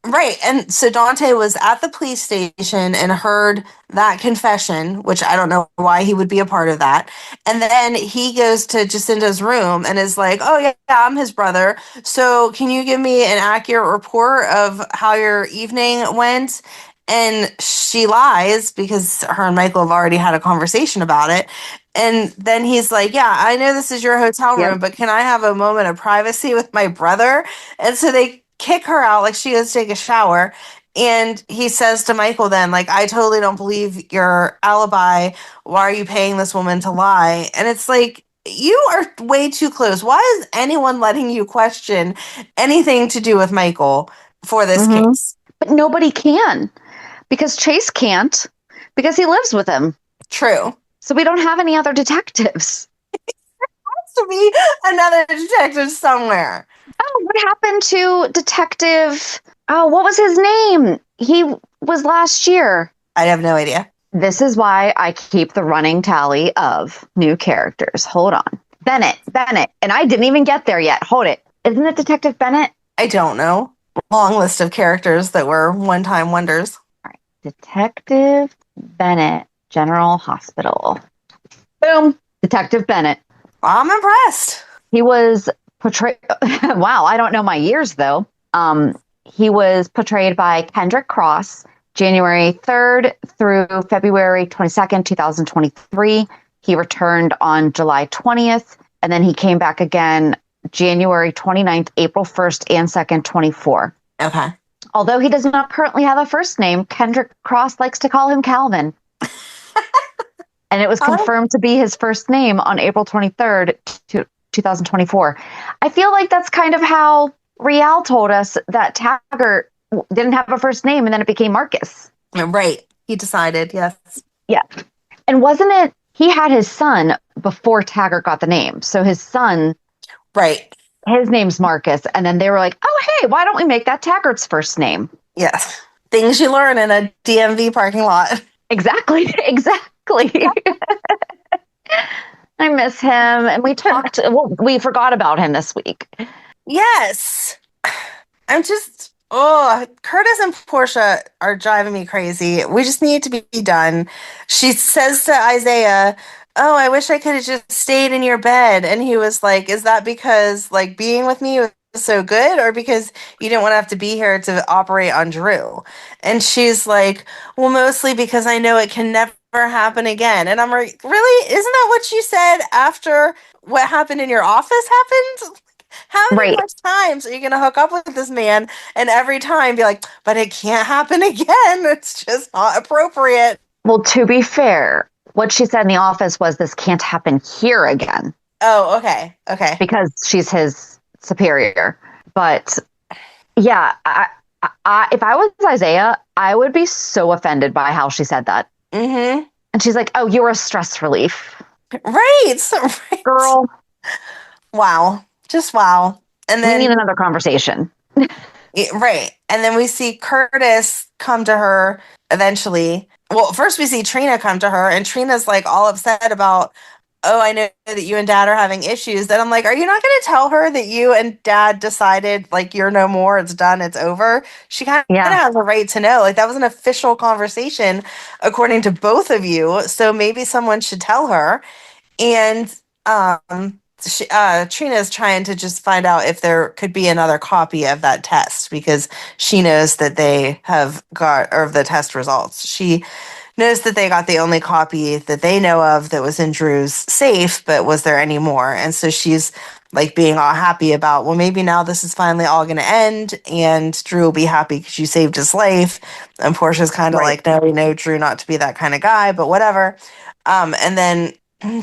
Right. And so Dante was at the police station and heard that confession, which I don't know why he would be a part of that. And then he goes to Jacinda's room and is like, oh, yeah, I'm his brother. So can you give me an accurate report of how your evening went? And she lies because her and Michael have already had a conversation about it. And then he's like, yeah, I know this is your hotel room, but can I have a moment of privacy with my brother? And so they kick her out, she goes to take a shower, and he says to Michael then, I totally don't believe your alibi. Why are you paying this woman to lie? And it's you are way too close. Why is anyone letting you question anything to do with Michael for this case? But nobody can, because Chase can't, because he lives with him. True. So we don't have any other detectives. There has to be another detective somewhere. Oh, what happened to Detective... Oh, what was his name? He was last year. I have no idea. This is why I keep the running tally of new characters. Hold on. Bennett. And I didn't even get there yet. Hold it. Isn't it Detective Bennett? I don't know. Long list of characters that were one-time wonders. All right. Detective Bennett, General Hospital. Boom. Detective Bennett. I'm impressed. He was portrayed... Wow, I don't know my years, though. He was portrayed by Kendrick Cross, January 3rd through February 22nd, 2023. He returned on July 20th, and then he came back again January 29th, April 1st, and 2nd, 24. Okay. Although he does not currently have a first name, Kendrick Cross likes to call him Calvin. And it was confirmed to be his first name on April 23rd, 2024. I feel like that's kind of how Rial told us that Taggart didn't have a first name and then it became Marcus. Right. He decided, yes. Yeah. And wasn't it, he had his son before Taggart got the name. So his son, right, his name's Marcus. And then they were like, oh, hey, why don't we make that Taggart's first name? Yes. Things you learn in a DMV parking lot. Exactly. I miss him. And we talked, we forgot about him this week. Yes. Curtis and Portia are driving me crazy. We just need it to be done. She says to Isaiah, oh, I wish I could have just stayed in your bed. And he was like, is that because being with me was so good, or because you didn't want to have to be here to operate on Drew? And she's like, well, mostly because I know it can never happen again. And I'm like, really? Isn't that what you said after what happened in your office happened? How many Right. more times are you going to hook up with this man and every time be like, but it can't happen again? It's just not appropriate. Well, to be fair, what she said in the office was this can't happen here again Oh, okay. Okay. because she's his superior. But yeah, if I was Isaiah, I would be so offended by how she said that. Mm-hmm. And she's like, "Oh, you're a stress relief, Right. Right. girl. Wow. Just wow. And We need then, another conversation." right. And then we see Curtis come to her eventually. Well, first we see Trina come to her, and Trina's like all upset about, oh, I know that you and dad are having issues. And I'm like, are you not going to tell her that you and dad decided, like, you're no more, it's done, it's over? She kind of Yeah, has a right to know. Like, that was an official conversation according to both of you. So maybe someone should tell her. And Trina's trying to just find out if there could be another copy of that test because she knows that they have got, or the test results. She knows that they got the only copy that they know of that was in Drew's safe, but was there any more? And so she's like being all happy about, well, maybe now this is finally all going to end and Drew will be happy because you saved his life. And Portia's kind of right. like, no, we know Drew not to be that kind of guy, but whatever. And then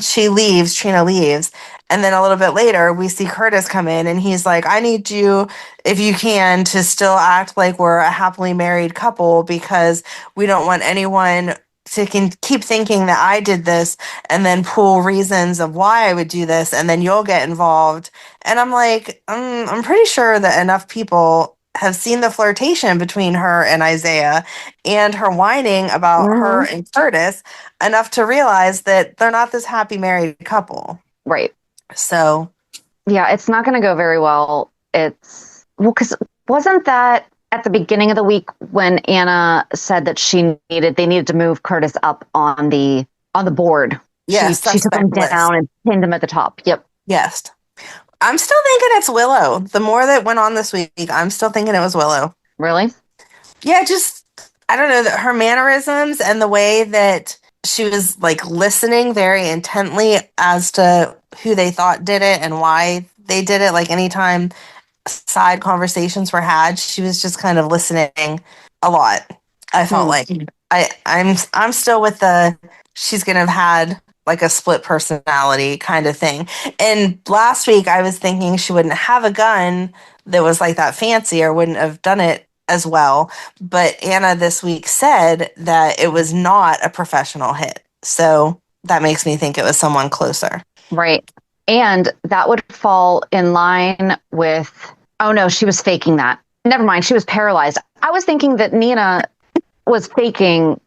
she leaves, Trina leaves. And then a little bit later, we see Curtis come in and he's like, I need you, if you can, to still act like we're a happily married couple because we don't want anyone to keep thinking that I did this and then pull reasons of why I would do this and then you'll get involved. And I'm like, I'm pretty sure that enough people have seen the flirtation between her and Isaiah and her whining about her Hmm. and Curtis enough to realize that they're not this happy married couple. Right. So, Yeah, it's not going to go very well. It's well, because wasn't that at the beginning of the week when Anna said that they needed to move Curtis up on the board. yes, She took him suspect list. down and pinned him at the top. Yep. Yes. I'm still thinking it's Willow. The more that went on this week, I'm still thinking it was Willow. Really? Yeah, just I don't know that her mannerisms and the way that she was like listening very intently as to who they thought did it and why they did it. Like anytime side conversations were had, she was just kind of listening a lot. I felt like I'm still with the she's gonna have had like a split personality kind of thing. And last week I was thinking she wouldn't have a gun that was like that fancy or wouldn't have done it as well. But Anna this week said that it was not a professional hit. So that makes me think it was someone closer. Right. And that would fall in line with, oh no, she was faking that. Never mind, she was paralyzed. I was thinking that Nina was faking.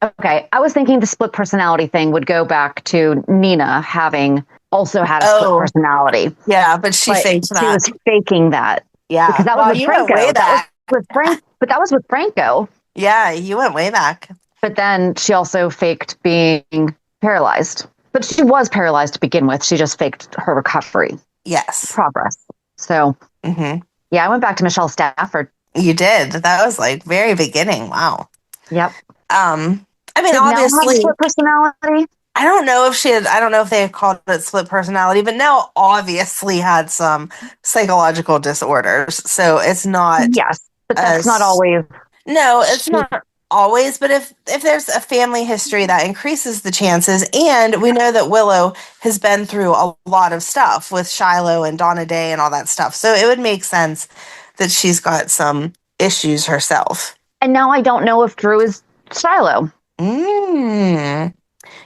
Okay, I was thinking the split personality thing would go back to Nina having also had a split personality. Yeah, but she faked that. She was faking that. Yeah. Because that was with Franco. That was with Frank, but that was with Franco. Yeah, you went way back. But then she also faked being paralyzed. But she was paralyzed to begin with. She just faked her recovery. Yes. Progress. So, yeah, I went back to Michelle Stafford. You did. That was like very beginning. Wow. Yep. I mean, Did obviously, Nell have split personality. I don't know if she had, I don't know if they called it split personality, but Nell obviously had some psychological disorders. So it's not. Yes, but that's not always. No, it's not always. But if there's a family history, that increases the chances. And we know that Willow has been through a lot of stuff with Shiloh and Donna Day and all that stuff. So it would make sense that she's got some issues herself. And now I don't know if Drew is Shiloh.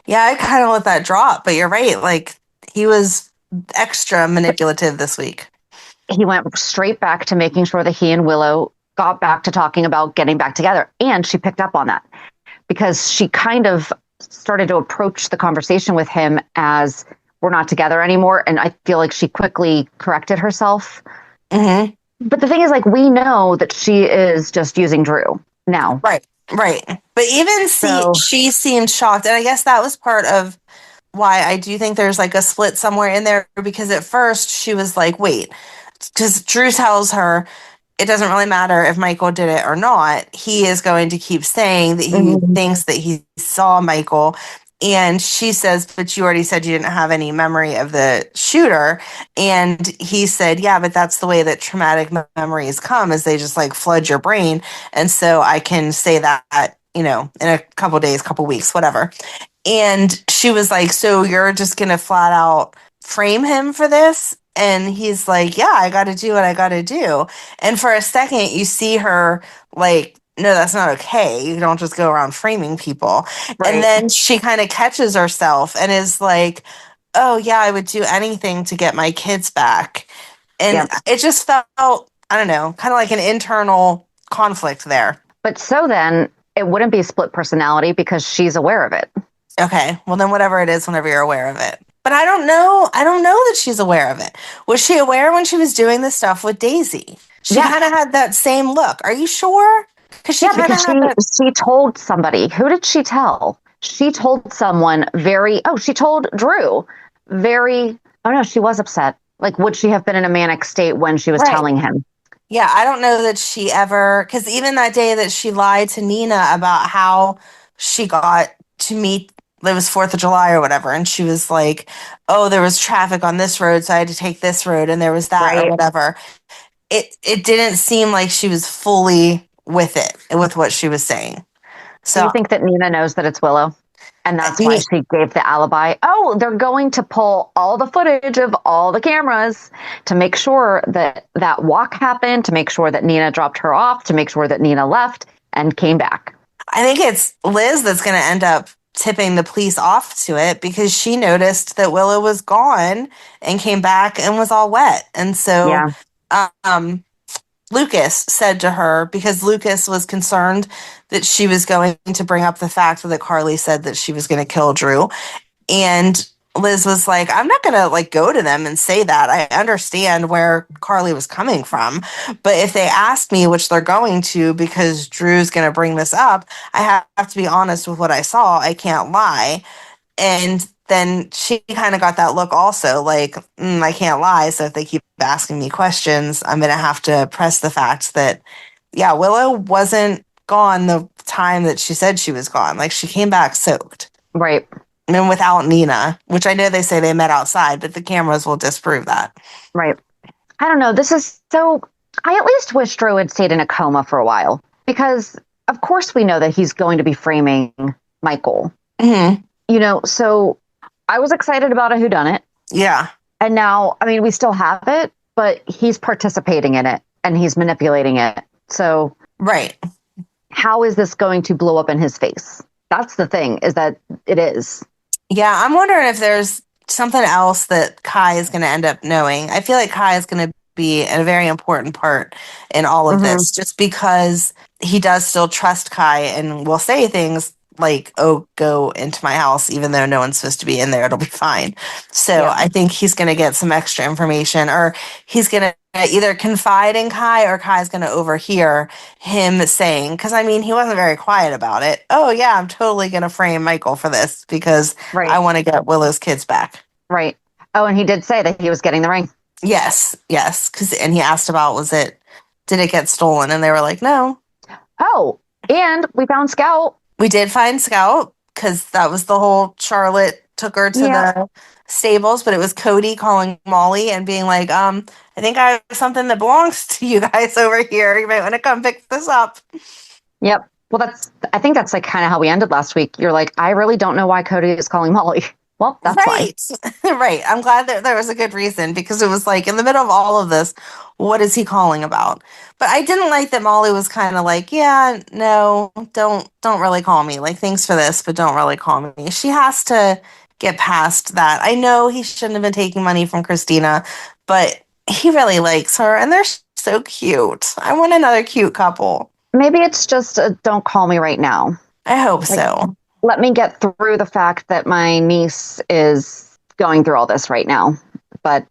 Yeah, I kind of let that drop, but you're right. Like, he was extra manipulative this week. He went straight back to making sure that he and Willow got back to talking about getting back together. And she picked up on that because she kind of started to approach the conversation with him as we're not together anymore. And I feel like she quickly corrected herself. Mm-hmm. But the thing is, like, we know that she is just using Drew now. Right. But even she seemed shocked. And I guess that was part of why I do think there's like a split somewhere in there, because at first she was like, wait, because Drew tells her it doesn't really matter if Michael did it or not. He is going to keep saying that he thinks that he saw Michael. And she says, but you already said you didn't have any memory of the shooter. And he said, yeah, but that's the way that traumatic memories come, is they just like flood your brain. And so I can say that, in a couple days, couple weeks, whatever. And she was like, so you're just going to flat out frame him for this? And he's like, yeah, I got to do what I got to do. And for a second, you see her like, no, that's not okay. You don't just go around framing people. Right. And then she kind of catches herself and is like, oh, yeah, I would do anything to get my kids back. And it just felt, I don't know, kind of like an internal conflict there. But so then it wouldn't be split personality because she's aware of it. Okay, well then whatever it is, whenever you're aware of it. But I don't know that she's aware of it. Was she aware when she was doing this stuff with Daisy? She kind of had that same look. Are you sure? Because she told somebody. Who did she tell? She told someone she told Drew. She was upset. Like, would she have been in a manic state when she was telling him? Yeah, I don't know that she ever, because even that day that she lied to Nina about how she got to meet, it was 4th of July or whatever, and she was like, oh, there was traffic on this road, so I had to take this road, and there was that or whatever. It didn't seem like she was fully with what she was saying. So do you think that Nina knows that it's Willow? And that's why she gave the alibi. Oh, they're going to pull all the footage of all the cameras to make sure that that walk happened, to make sure that Nina dropped her off, to make sure that Nina left and came back. I think it's Liz that's going to end up tipping the police off to it, because she noticed that Willow was gone and came back and was all wet. And so Lucas said to her, because Lucas was concerned that she was going to bring up the fact that Carly said that she was going to kill Drew. And Liz was like, I'm not going to like go to them and say that. I understand where Carly was coming from. But if they ask me, which they're going to, because Drew's going to bring this up, I have to be honest with what I saw. I can't lie. And then she kind of got that look also, like, I can't lie. So if they keep asking me questions, I'm going to have to press the fact that, Willow wasn't gone the time that she said she was gone. Like, she came back soaked. Right. And without Nina, which I know they say they met outside, but the cameras will disprove that. Right. I don't know. I at least wish Drew had stayed in a coma for a while, because of course we know that he's going to be framing Michael. Mm-hmm. So I was excited about a whodunit. Yeah. And now, I mean, we still have it, but he's participating in it and he's manipulating it. So right. How is this going to blow up in his face? That's the thing, is that it is. Yeah, I'm wondering if there's something else that Kai is going to end up knowing. I feel like Kai is going to be a very important part in all of this, just because he does still trust Kai and will say things like, oh, go into my house, even though no one's supposed to be in there, it'll be fine. So I think he's going to get some extra information, or he's going to either confide in Kai, or Kai's going to overhear him saying, because I mean, he wasn't very quiet about it. Oh yeah, I'm totally going to frame Michael for this because I want to get Willow's kids back. Right. Oh, and he did say that he was getting the ring. Yes. And he asked about, did it get stolen? And they were like, no. Oh, and we found Scout. We did find Scout, because that was the whole Charlotte took her to the stables, but it was Cody calling Molly and being like, I think I have something that belongs to you guys over here. You might want to come pick this up. Yep. Well, I think that's like kind of how we ended last week. You're like, I really don't know why Cody is calling Molly. Well, that's right. Right. I'm glad that there was a good reason, because it was like, in the middle of all of this, what is he calling about? But I didn't like that Molly was kind of like, yeah, no, don't really call me. Like, thanks for this, but don't really call me. She has to get past that. I know he shouldn't have been taking money from Christina, but he really likes her, and they're so cute. I want another cute couple. Maybe it's just a don't call me right now. I hope so. Let me get through the fact that my niece is going through all this right now. But,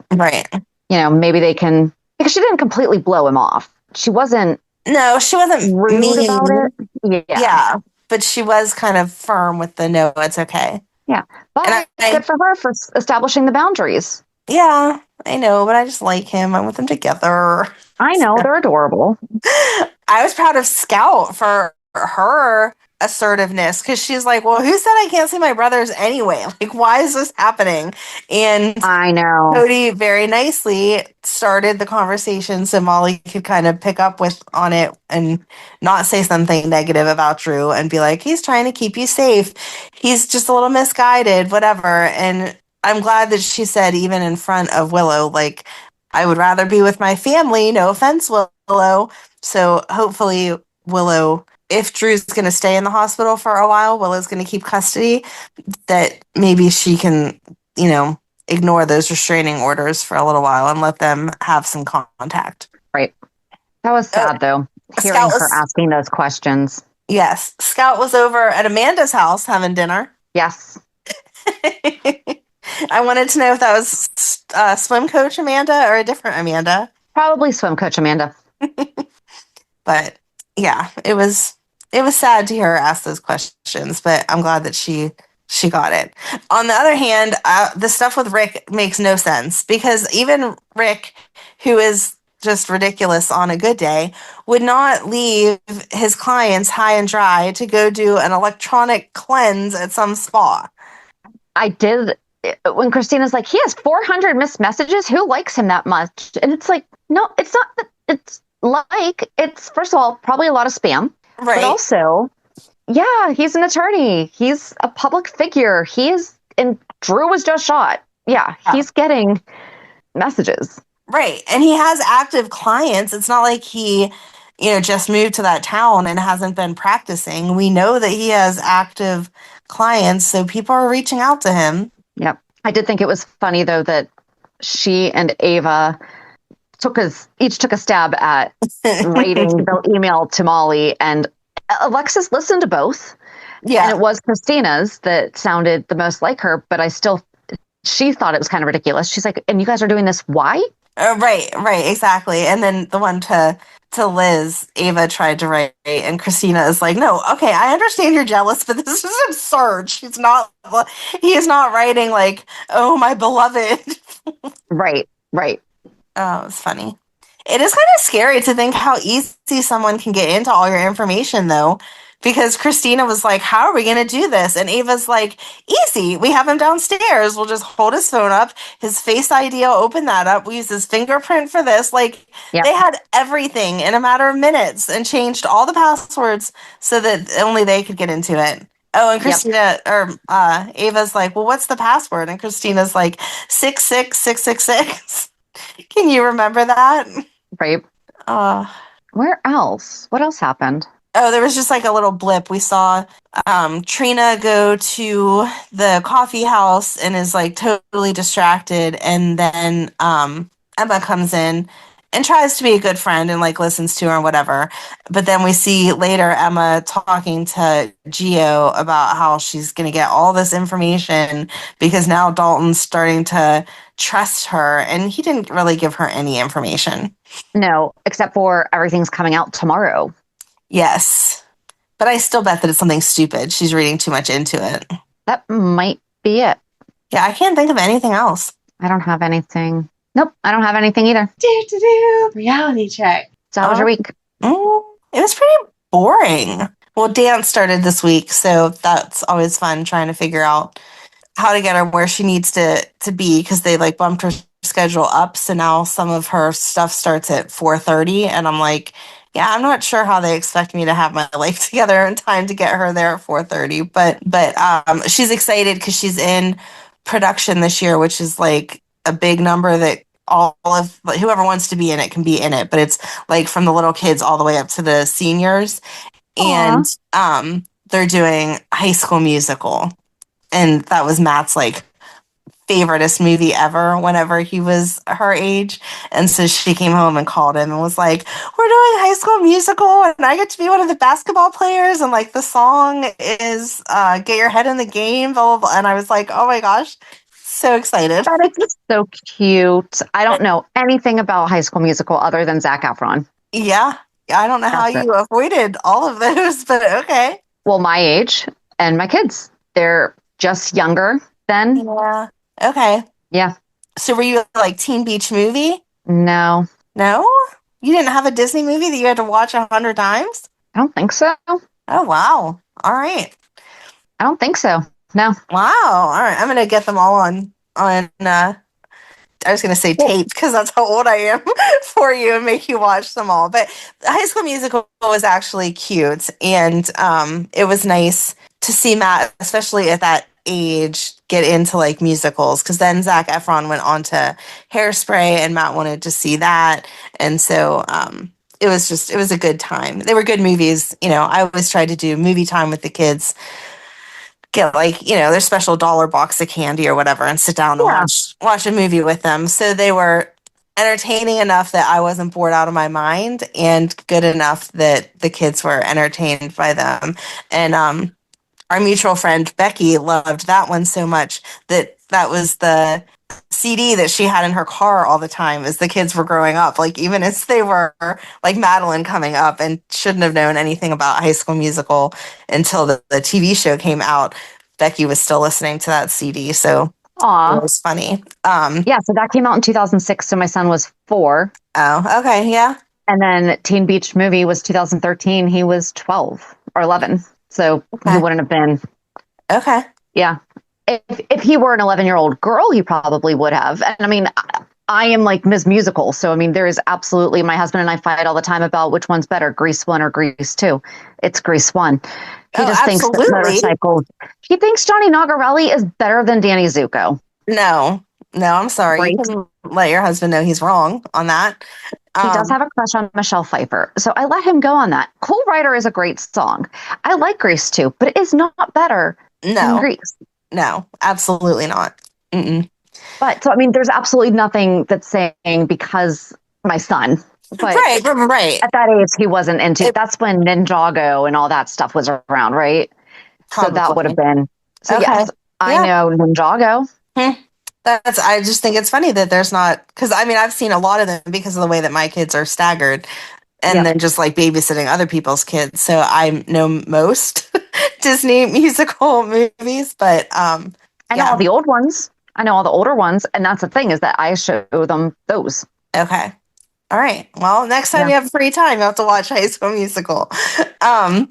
maybe they can, because she didn't completely blow him off. She wasn't. No, she wasn't rude mean about it. Yeah. But she was kind of firm with the no, it's okay. Yeah. But good for her for establishing the boundaries. Yeah, I know, but I just like him. I want them together. I know, they're adorable. I was proud of Scout for her assertiveness because she's like, well, who said I can't see my brothers anyway? Like, why is this happening? And I know. Cody very nicely started the conversation so Molly could kind of pick up with on it and not say something negative about Drew and be like, he's trying to keep you safe. He's just a little misguided, whatever. And I'm glad that she said, even in front of Willow, like, I would rather be with my family. No offense, Willow. So hopefully, Willow, if Drew's going to stay in the hospital for a while, Willow's going to keep custody, that maybe she can, you know, ignore those restraining orders for a little while and let them have some contact. Right. That was sad, though, hearing her asking those questions. Yes. Scout was over at Amanda's house having dinner. Yes. I wanted to know if that was swim coach Amanda or a different Amanda. Probably swim coach Amanda. But yeah, it was sad to hear her ask those questions, but I'm glad that she got it. On the other hand, the stuff with Rick makes no sense because even Rick, who is just ridiculous on a good day, would not leave his clients high and dry to go do an electronic cleanse at some spa. I did. When Christina's like, he has 400 missed messages. Who likes him that much? And it's like, no, it's not. It's first of all, probably a lot of spam. Right. But also, yeah, he's an attorney. He's a public figure. And Drew was just shot. Yeah, he's getting messages. Right. And he has active clients. It's not like he, just moved to that town and hasn't been practicing. We know that he has active clients, so people are reaching out to him. Yep. I did think it was funny, though, that she and Ava each took a stab at rating the email to Molly, and Alexis listened to both. Yeah. And it was Christina's that sounded the most like her, but she thought it was kind of ridiculous. She's like, and you guys are doing this, why? Right, exactly. And then the one to Liz, Ava tried to write, and Christina is like, no, okay, I understand you're jealous, but this is absurd. He is not writing like, oh, my beloved. Right. Oh, it's funny. It is kind of scary to think how easy someone can get into all your information, though, because Christina was like, how are we going to do this? And Ava's like, easy. We have him downstairs. We'll just hold his phone up, his Face ID will open that up. We use his fingerprint for this. Like, yep. They had everything in a matter of minutes and changed all the passwords so that only they could get into it. Oh, and Christina, Ava's like, well, what's the password? And Christina's like, 66666. Can you remember that? Right. Where else? What else happened? Oh, there was just like a little blip. We saw Trina go to the coffee house and is like totally distracted. And then Emma comes in and tries to be a good friend and like listens to her and whatever. But then we see later Emma talking to Gio about how she's going to get all this information because now Dalton's starting to trust her. And he didn't really give her any information. No, except for everything's coming out tomorrow. Yes. But I still bet that it's something stupid. She's reading too much into it. That might be it. Yeah, I can't think of anything else. I don't have anything. Nope, I don't have anything either. Reality check. So how was your week? It was pretty boring. Well, dance started this week, so that's always fun trying to figure out how to get her where she needs to be because they like bumped her schedule up. So now some of her stuff starts at 4:30, and I'm like, yeah, I'm not sure how they expect me to have my life together in time to get her there at 4:30. But she's excited because she's in production this year, which is like a big number that all of whoever wants to be in it can be in it. But it's like from the little kids all the way up to the seniors. Aww. And they're doing High School Musical. And that was Matt's like favoriteest movie ever whenever he was her age. And so she came home and called him and was like, we're doing High School Musical and I get to be one of the basketball players and like the song is Get Your Head in the Game, blah, blah, blah. And I was like, oh my gosh, so excited. That is just so cute. I don't know anything about High School Musical other than Zac Efron. Yeah. I don't know how you avoided all of those, but okay. Well, my age and my kids, they're just younger than. Yeah. Okay. Yeah. So were you like Teen Beach Movie? No, No? You didn't have a Disney movie that you had to watch 100 times? I don't think so. Oh, wow. All right. I don't think so. No. Wow. All right. I'm gonna get them all on I was gonna say Well, tape because that's how old I am for you and make you watch them all. But High School Musical was actually cute, and it was nice to see Matt, especially at that age, get into like musicals. Because then Zac Efron went on to Hairspray, and Matt wanted to see that, and so it was a good time. They were good movies. I always tried to do movie time with the kids, get like their special dollar box of candy or whatever and sit down and yeah. watch a movie with them, so they were entertaining enough that I wasn't bored out of my mind and good enough that the kids were entertained by them. And our mutual friend Becky loved that one so much that that was the CD that she had in her car all the time as the kids were growing up, like even as they were like Madeline coming up and shouldn't have known anything about High School Musical until the TV show came out. Becky was still listening to that CD, so it Aw. was funny. Yeah, so that came out in 2006. So my son was 4. Oh, okay, yeah. And then Teen Beach Movie was 2013. He was 12 or 11. So he Okay. wouldn't have been, Okay. yeah. If he were an 11-year-old girl, he probably would have. And I mean, I am like Ms. Musical. So, I mean, there is absolutely, my husband and I fight all the time about which one's better, Grease 1 or Grease 2. It's Grease 1. He Oh, just thinks that absolutely. motorcycles, he thinks Johnny Nagarelli is better than Danny Zuko. No, no, I'm sorry. You Great. can let your husband know he's wrong on that. He does have a crush on Michelle Pfeiffer. So I let him go on that. Cool Rider is a great song. I like Grease too, but it is not better than No, Grease. no, absolutely not. Mm-mm. But so, I mean, there's absolutely nothing that's saying because my son, but Right. at that age, he wasn't into It- that's when Ninjago and all that stuff was around, right? So that would have Probably. been, so Okay. yes, I Yeah. know Ninjago. I just think it's funny that there's not, because I mean, I've seen a lot of them because of the way that my kids are staggered and Yep. then just like babysitting other people's kids. So I know most Disney musical movies, but I know yeah. all the old ones. I know all the older ones. And that's the thing is that I show them those. Okay. All right. Well, next time Yeah. you have free time, you have to watch High School Musical. Um,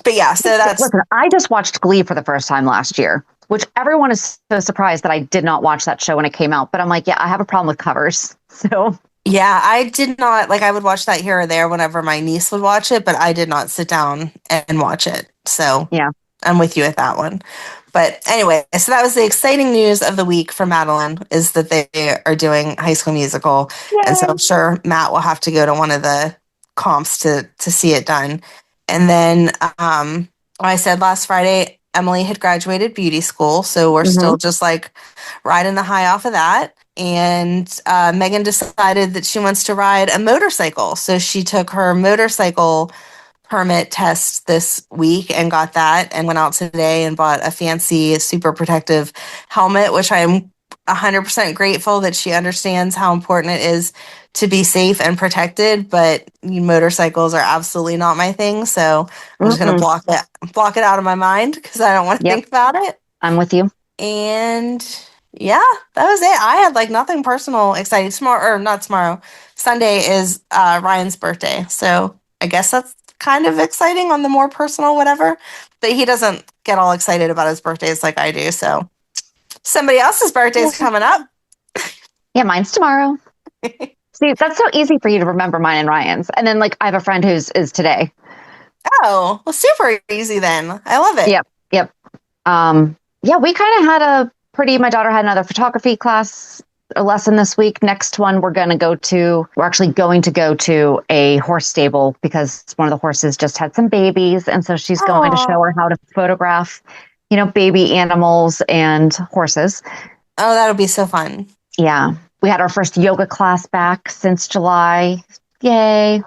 but yeah, so that's Listen, I just watched Glee for the first time last year, which everyone is so surprised that I did not watch that show when it came out. But I'm like, yeah, I have a problem with covers. So yeah, I did not like I would watch that here or there whenever my niece would watch it, but I did not sit down and watch it. So yeah. I'm with you at that one. But anyway, so that was the exciting news of the week for Madeline is that they are doing High School Musical. And so Yay. I'm sure Matt will have to go to one of the comps to see it done. And then I said last Friday, Emily had graduated beauty school. So we're still just like riding the high off of that. And Megan decided that she wants to ride a motorcycle. So she took her motorcycle permit test this week and got that and went out today and bought a fancy super protective helmet, which I'm 100% grateful that she understands how important it is to be safe and protected, but motorcycles are absolutely not my thing, so I'm just going to block it out of my mind because I don't want to think about it. I'm with you. And yeah, that was it. I had like nothing personal exciting. Sunday is Ryan's birthday, so I guess that's kind of exciting on the more personal whatever, but he doesn't get all excited about his birthdays like I do, so somebody else's birthday is coming up. Yeah, mine's tomorrow. See, that's so easy for you to remember mine and Ryan's. And then like I have a friend who's is today. Oh, well, super easy then. I love it. Yep. Yeah, we kind of had my daughter had another photography class a lesson this week. Next one we're actually going to go to a horse stable because one of the horses just had some babies. And so she's going to show her how to photograph, baby animals and horses. Oh, that'll be so fun. Yeah. We had our first yoga class back since July. Yay.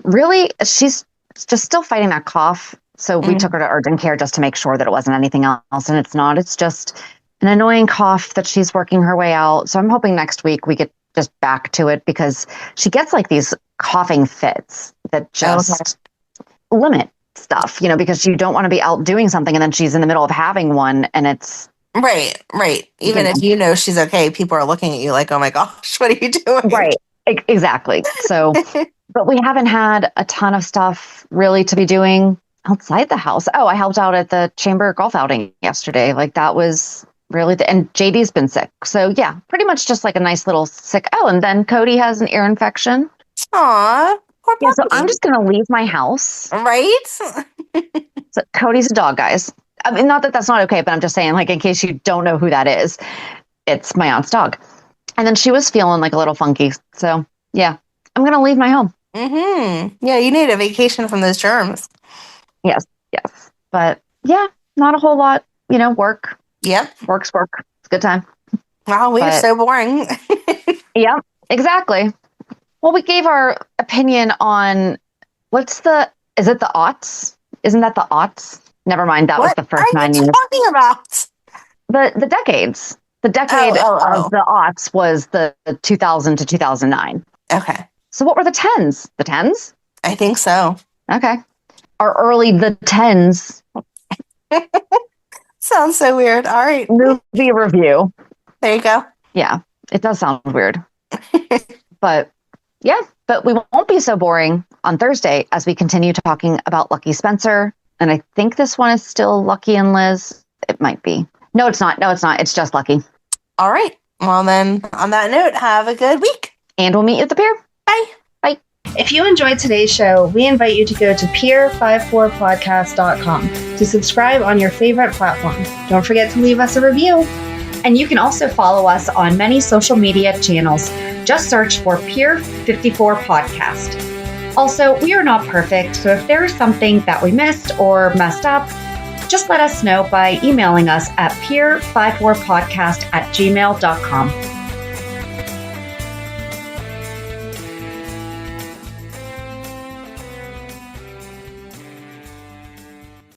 Really, she's just still fighting that cough. So we took her to urgent care just to make sure that it wasn't anything else. And it's not. It's just an annoying cough that she's working her way out. So I'm hoping next week we get just back to it because she gets like these coughing fits that just limit stuff, because you don't want to be out doing something and then she's in the middle of having one and it's Right, right. Even if you know she's okay, people are looking at you like, oh my gosh, what are you doing? Right. Exactly. So, but we haven't had a ton of stuff really to be doing outside the house. Oh, I helped out at the chamber golf outing yesterday. Like that was really, and JD's been sick. So yeah, pretty much just like a nice little sick. Oh, and then Cody has an ear infection. Aw, poor Yeah, so puppy. I'm just going to leave my house. Right? So Cody's a dog, guys. I mean, not that that's not okay, but I'm just saying, like, in case you don't know who that is, it's my aunt's dog. And then she was feeling like a little funky. So yeah, I'm going to leave my home. Mm-hmm. Yeah, you need a vacation from those germs. Yes, yes. But yeah, not a whole lot, work. Yep. Work's work. It's a good time. Wow, we're so boring. Yeah, exactly. Well, we gave our opinion on is it the aughts? Isn't that the aughts? Never mind. That was the first 9 years. What are you talking about? The decades. The decade of the aughts was the 2000 to 2009. Okay. So what were the tens? The tens? I think so. Okay. Or early the tens. Sounds so weird. All right. Movie review. There you go. Yeah, it does sound weird. But we won't be so boring on Thursday as we continue talking about Lucky Spencer. And I think this one is still Lucky and Liz. It might be. No, it's not. It's just Lucky. All right. Well, then, on that note, have a good week. And we'll meet you at the pier. Bye. Bye. If you enjoyed today's show, we invite you to go to pier54podcast.com to subscribe on your favorite platform. Don't forget to leave us a review. And you can also follow us on many social media channels. Just search for Pier 54 Podcast. Also, we are not perfect, so if there is something that we missed or messed up, just let us know by emailing us at pier54podcast@gmail.com.